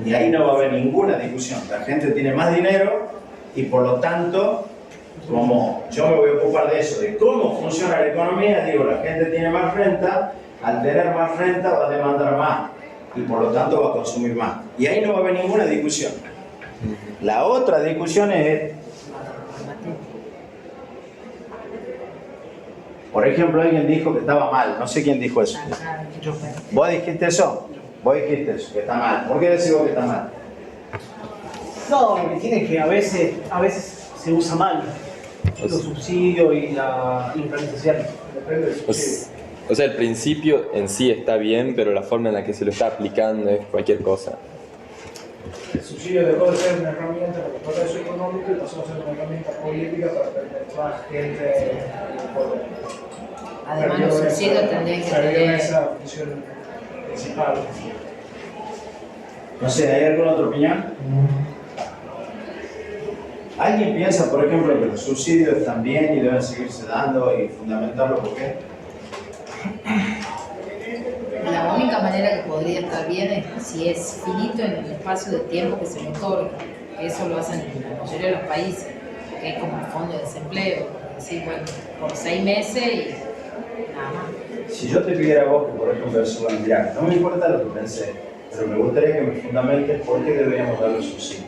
Y ahí no va a haber ninguna discusión. La gente tiene más dinero y por lo tanto, como yo me voy a ocupar de eso, de cómo funciona la economía, digo, la gente tiene más renta, al tener más renta va a demandar más y por lo tanto va a consumir más. Y ahí no va a haber ninguna discusión. La otra discusión es Por ejemplo, alguien dijo que estaba mal, no sé quién dijo eso. ¿Vos dijiste eso? Vos dijiste eso, que está mal. ¿Por qué decís vos que está mal? No, que tiene que a veces se usa mal los subsidios y la implementación. Depende del subsidio. O sea, el principio en sí está bien, pero la forma en la que se lo está aplicando es cualquier cosa. El subsidio dejó de ser una herramienta para el progreso económico y pasó a ser una herramienta política para perpetuar gente en el poder. Además, los subsidios tendrían que tener esa función principal. No sé, ¿hay alguna otra opinión? ¿Alguien piensa, por ejemplo, que los subsidios están bien y deben seguirse dando y fundamentarlo por qué? La única manera que podría estar bien es si es finito en el espacio de tiempo que se le otorga. Eso lo hacen en la mayoría de los países, que es como el fondo de desempleo. Decir, bueno, por 6 meses y nada más. Si yo te pidiera a vos que, por ejemplo, eso, bueno, mirá, no me importa lo que pensé, pero me gustaría que me fundamentes por qué deberíamos dar los subsidios.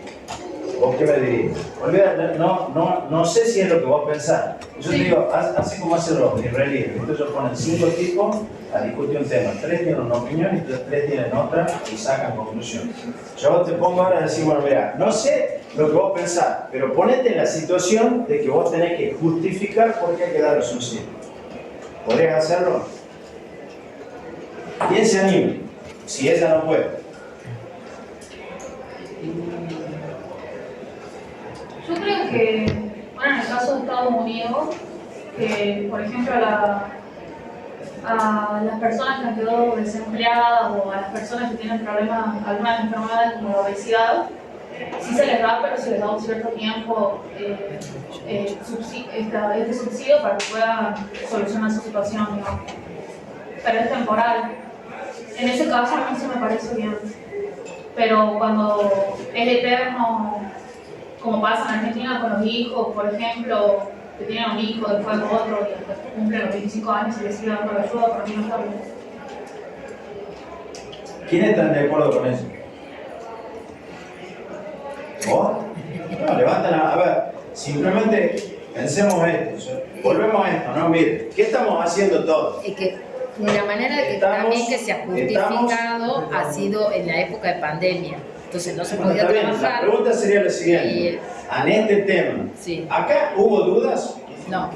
¿Vos qué me dirías? Olvídate, no sé si es lo que vos pensás. Yo te digo, así como hacen los israelíes. Ellos ponen 5 tipos a discutir un tema. 3 tienen una opinión y 3 tienen otra y sacan conclusiones. Yo te pongo ahora a decir, bueno, mira, no sé lo que vos pensás, pero ponete en la situación de que vos tenés que justificar por qué hay que dar los subsidios. ¿Podrías hacerlo? ¿Quién se anima? Si ella no puede. Yo creo que, bueno, en el caso de Estados Unidos, que por ejemplo a las personas que han quedado desempleadas o a las personas que tienen problemas, algunas enfermedades como la obesidad, sí se les da, pero se les da un cierto tiempo este subsidio para que puedan solucionar su situación, digamos. Pero es temporal. En ese caso a mí sí me parece bien. Pero cuando es eterno, como pasa en Argentina con los hijos, por ejemplo, que tienen un hijo, después otro, y hasta que cumplen los 25 años y les sigue dando la ayuda, para mí no está bien. ¿Quiénes están de acuerdo con eso? ¿Vos? No, levanten a ver, simplemente pensemos esto, volvemos a esto, ¿no? Mire, ¿qué estamos haciendo todos? Es que una manera de que también que se ha justificado ha sido en la época de pandemia. Entonces no se podía trabajar. La pregunta sería la siguiente. En este tema, ¿acá hubo dudas? No.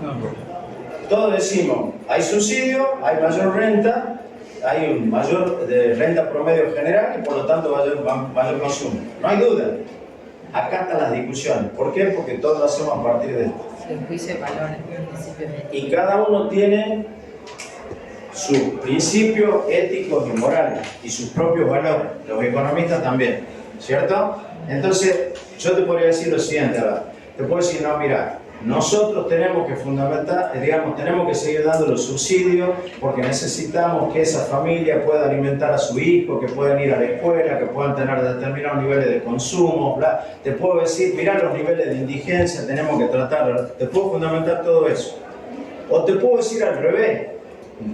Todos decimos, hay subsidio, hay mayor renta, hay un mayor de renta promedio general y por lo tanto mayor consumo. No hay duda. Acá están las discusiones. ¿Por qué? Porque todos lo hacemos a partir de esto. El juicio de valores, principio. Y cada uno tiene sus principios éticos y morales y sus propios valores. Los economistas también, ¿cierto? Entonces, yo te podría decir lo siguiente, ¿verdad? Te puedo decir, no, mira, nosotros tenemos que fundamentar, digamos, tenemos que seguir dando los subsidios porque necesitamos que esa familia pueda alimentar a su hijo, que puedan ir a la escuela, que puedan tener determinados niveles de consumo, bla. Te puedo decir, mira los niveles de indigencia, tenemos que tratar, te puedo fundamentar todo eso. O te puedo decir al revés,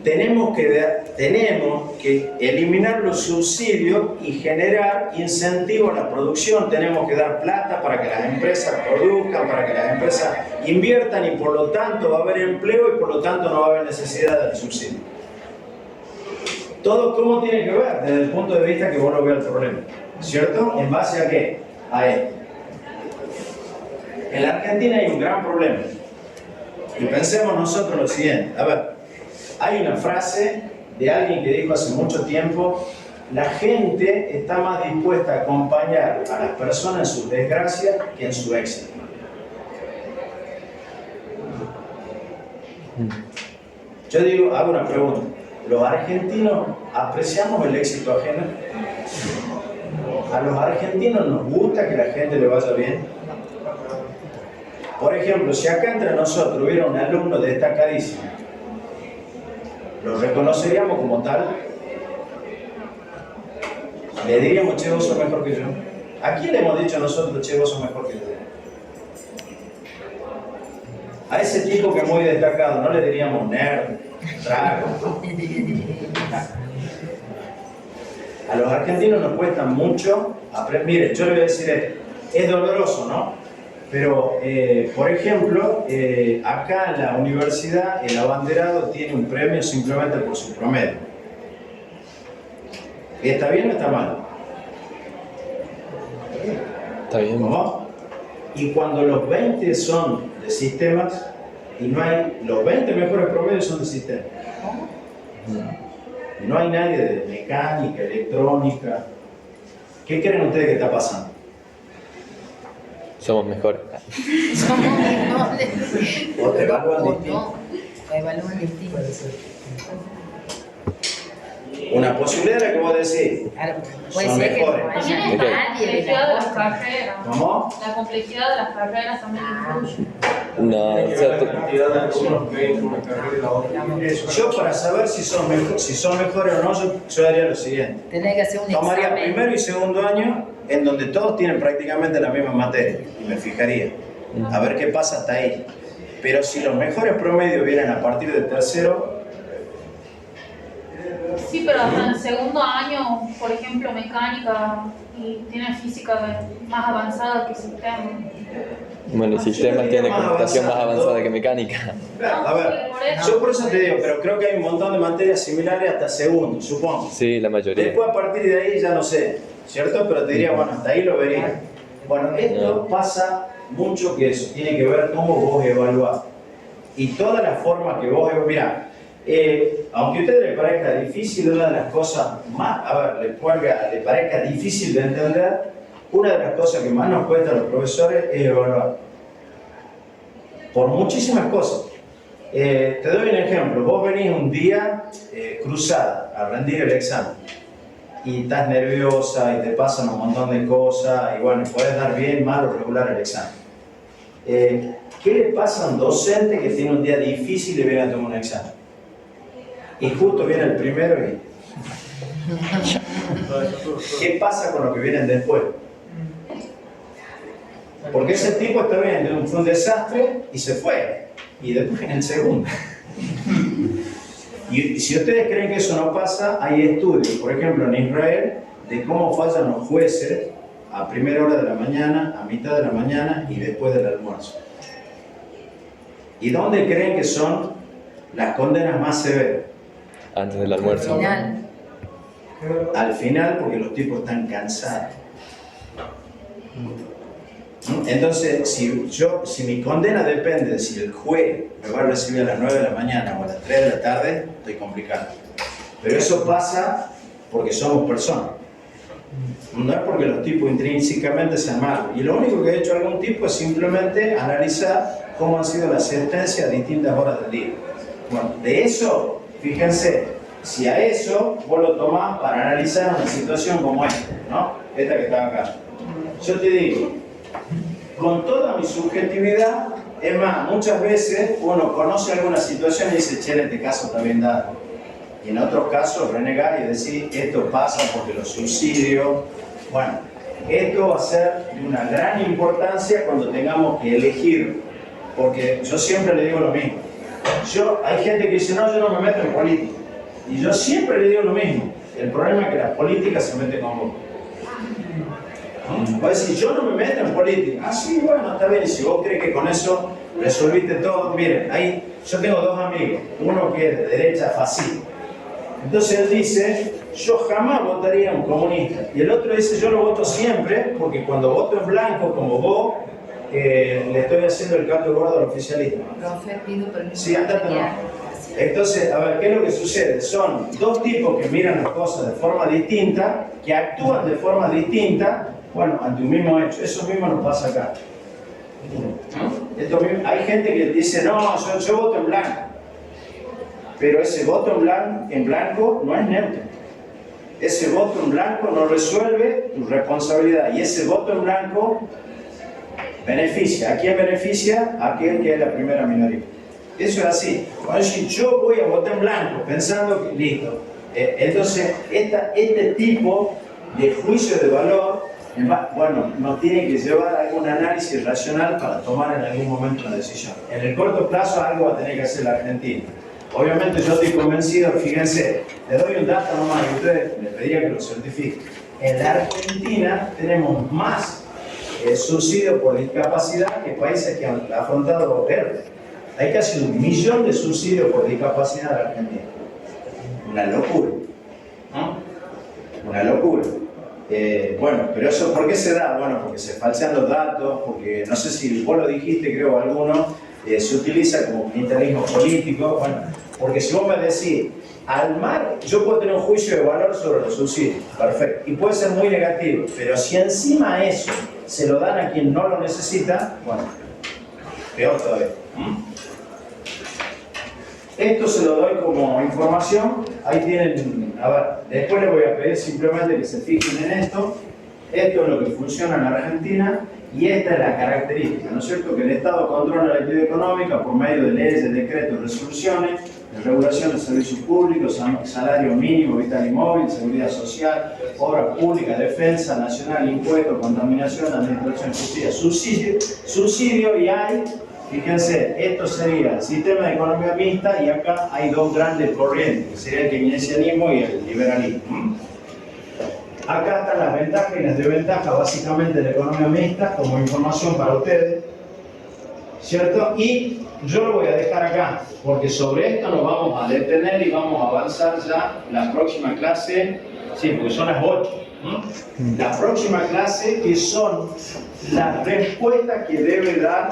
tenemos que eliminar los subsidios y generar incentivos a la producción. Tenemos que dar plata para que las empresas produzcan, para que las empresas inviertan y por lo tanto va a haber empleo y por lo tanto no va a haber necesidad del subsidio. Todo cómo tiene que ver desde el punto de vista que vos lo veas el problema, ¿cierto? ¿En base a qué? A esto. En la Argentina hay un gran problema y pensemos nosotros lo siguiente, a ver. Hay una frase de alguien que dijo hace mucho tiempo, la gente está más dispuesta a acompañar a las personas en sus desgracias que en su éxito. Yo digo, hago una pregunta, ¿los argentinos apreciamos el éxito ajeno? ¿A los argentinos nos gusta que la gente le vaya bien? Por ejemplo, si acá entre nosotros hubiera un alumno destacadísimo, ¿lo reconoceríamos como tal? ¿Le diríamos, che, vos sos mejor que yo? ¿A quién le hemos dicho nosotros, che, vos sos mejor que yo? A ese tipo que es muy destacado, ¿no le diríamos nerd, trago? A los argentinos nos cuesta mucho aprender. Mire, yo le voy a decir esto, es doloroso, ¿no? Pero, por ejemplo, acá en la universidad el abanderado tiene un premio simplemente por su promedio. ¿Está bien o está mal? Está bien. ¿Cómo? Y cuando los 20 son de sistemas, y no hay, los 20 mejores promedios son de sistemas. Y no hay nadie de mecánica, electrónica. ¿Qué creen ustedes que está pasando? Somos mejores. Somos mejores. ¿O te evalúan O distinto? no, te evalúan distinto. Una posibilidad es la que vos decís. Claro, puede Son ser que no mejores. haya También está la nadie de complejidad de las las carreras. ¿Cómo? La complejidad de las carreras también influye. No, o Tiene que sea, ver la cantidad de alumnos que hay entre una carrera y la otra. Yo para saber si son mejores o no, yo haría lo siguiente. Tenés que hacer un Tomaría examen. primero y segundo año en donde todos tienen prácticamente la misma materia y me fijaría a ver qué pasa hasta ahí. Pero si los mejores promedios vienen a partir del tercero, Sí, pero hasta en el segundo año, por ejemplo, mecánica y tiene física más avanzada que sistema. bueno, el sistema tiene computación más avanzada que mecánica. a ver, yo por eso te digo, pero creo que hay un montón de materias similares hasta segundo, supongo. Sí, la mayoría. Después a partir de ahí ya no sé, ¿cierto? Pero te diría, bueno, hasta ahí lo vería. Bueno, esto pasa mucho que eso, tiene que ver cómo vos evaluás. Y todas las formas que vos evaluás, mirá, aunque a ustedes les parezca difícil, una de las cosas más, a ver, les parezca difícil de entender, una de las cosas que más nos cuesta a los profesores es evaluar. Por muchísimas cosas. Te doy un ejemplo, vos venís un día cruzada a rendir el examen y estás nerviosa y te pasan un montón de cosas y bueno, podés dar bien, mal o regular el examen. ¿Qué le pasa a un docente que tiene un día difícil y viene a tomar un examen? Y justo viene el primero y... ¿Qué pasa con los que vienen después? Porque ese tipo está bien, fue un desastre y se fue. Y después viene el segundo. Y si ustedes creen que eso no pasa, hay estudios, por ejemplo en Israel, de cómo fallan los jueces a primera hora de la mañana, a mitad de la mañana y después del almuerzo. ¿Y dónde creen que son las condenas más severas? Antes del almuerzo. Al final. Al final, porque los tipos están cansados. Entonces, si mi condena depende de si el juez me va a recibir a las 9 de la mañana o a las 3 de la tarde, estoy complicado. Pero eso pasa porque somos personas. No es porque los tipos intrínsecamente sean malos. Y lo único que ha hecho algún tipo es simplemente analizar cómo han sido las sentencias a distintas horas del día. Bueno, de eso, fíjense, si a eso vos lo tomás para analizar una situación como esta, ¿no? Esta que está acá. Yo te digo, con toda mi subjetividad, es más, muchas veces uno conoce alguna situación y dice, che, en este caso está bien dado. Y en otros casos renegar y decir, esto pasa porque los subsidios. Bueno, esto va a ser de una gran importancia cuando tengamos que elegir, porque yo siempre le digo lo mismo. Hay gente que dice, no, yo no me meto en política. Y yo siempre le digo lo mismo. El problema es que la política se mete con vos. Va a decir, yo no me meto en política. Ah, sí, bueno, está bien. Y si vos crees que con eso resolviste todo, miren, yo tengo dos amigos. Uno que es de derecha fascista. Entonces él dice, yo jamás votaría a un comunista. Y el otro dice, yo lo voto siempre, porque cuando voto en blanco, como vos, le estoy haciendo el caldo gordo al oficialismo. Profe, pido permiso. Sí, andate no. Entonces, a ver, ¿qué es lo que sucede? Son dos tipos que miran las cosas de forma distinta, que actúan de forma distinta, bueno, ante un mismo hecho. Eso mismo nos pasa acá. Hay gente que dice, no, yo voto en blanco. Pero ese voto en blanco no es neutro. Ese voto en blanco no resuelve tu responsabilidad. Y ese voto en blanco beneficia. ¿A quién beneficia? A aquel que es la primera minoría. Eso es así. Si yo voy a votar en blanco pensando que listo. Entonces, este tipo de juicio de valor, bueno, nos tiene que llevar a algún análisis racional para tomar en algún momento una decisión. En el corto plazo algo va a tener que hacer la Argentina. Obviamente yo estoy convencido, fíjense, les doy un dato nomás y ustedes les pediría que lo certifiquen. En la Argentina tenemos más subsidio por discapacidad que países que han afrontado ERTE. Hay casi 1 millón de subsidios por discapacidad en la Argentina. Una locura, ¿no? Una locura. Bueno, pero eso, ¿por qué se da? Bueno, porque se falsean los datos, porque no sé si vos lo dijiste, creo, alguno, se utiliza como clientelismo político. Bueno, porque si vos me decís, al mar, yo puedo tener un juicio de valor sobre los subsidios, perfecto, y puede ser muy negativo, pero si encima eso se lo dan a quien no lo necesita, bueno, peor todavía. Esto se lo doy como información, ahí tienen, a ver, después les voy a pedir simplemente que se fijen en esto. Esto es lo que funciona en la Argentina y esta es la característica, ¿no es cierto? Que el Estado controla la actividad económica por medio de leyes, decretos, resoluciones, de regulación de servicios públicos, salario mínimo, vital y móvil, seguridad social, obras públicas, defensa nacional, impuestos, contaminación, administración, justicia, subsidio y hay, fíjense, esto sería el sistema de economía mixta y acá hay 2 grandes corrientes, que sería el keynesianismo y el liberalismo. Acá están las ventajas y las desventajas básicamente de la economía mixta como información para ustedes, ¿cierto? Y yo lo voy a dejar acá, porque sobre esto nos vamos a detener y vamos a avanzar ya la próxima clase, sí, porque son las 8, ¿no? La próxima clase que son las respuestas que debe dar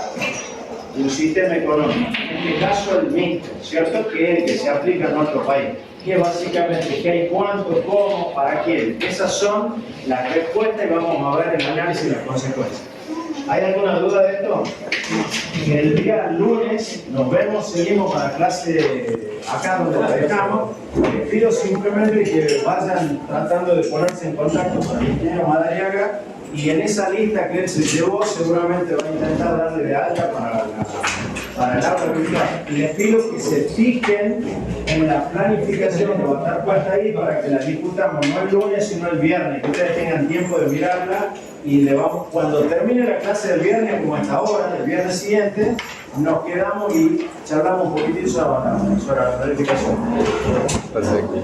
un sistema económico, en este caso el mixto, ¿cierto? Que es el que se aplica en nuestro país. Que básicamente qué hay, cuánto, cómo, para quién. Esas son las respuestas y vamos a ver el análisis y las consecuencias. ¿Hay alguna duda de esto? El día lunes nos vemos, seguimos para la clase acá donde la dejamos. Les pido simplemente que vayan tratando de ponerse en contacto con el ingeniero Madariaga y en esa lista que él se llevó seguramente va a intentar darle de alta para el aula virtual. Y les pido que se fijen en la planificación que va a estar puesta ahí para que la discutamos no el lunes sino el viernes, que ustedes tengan tiempo de mirarla y le vamos, cuando termine la clase del viernes, como hasta ahora, el viernes siguiente, nos quedamos y charlamos un poquitito sobre la planificación. Perfecto.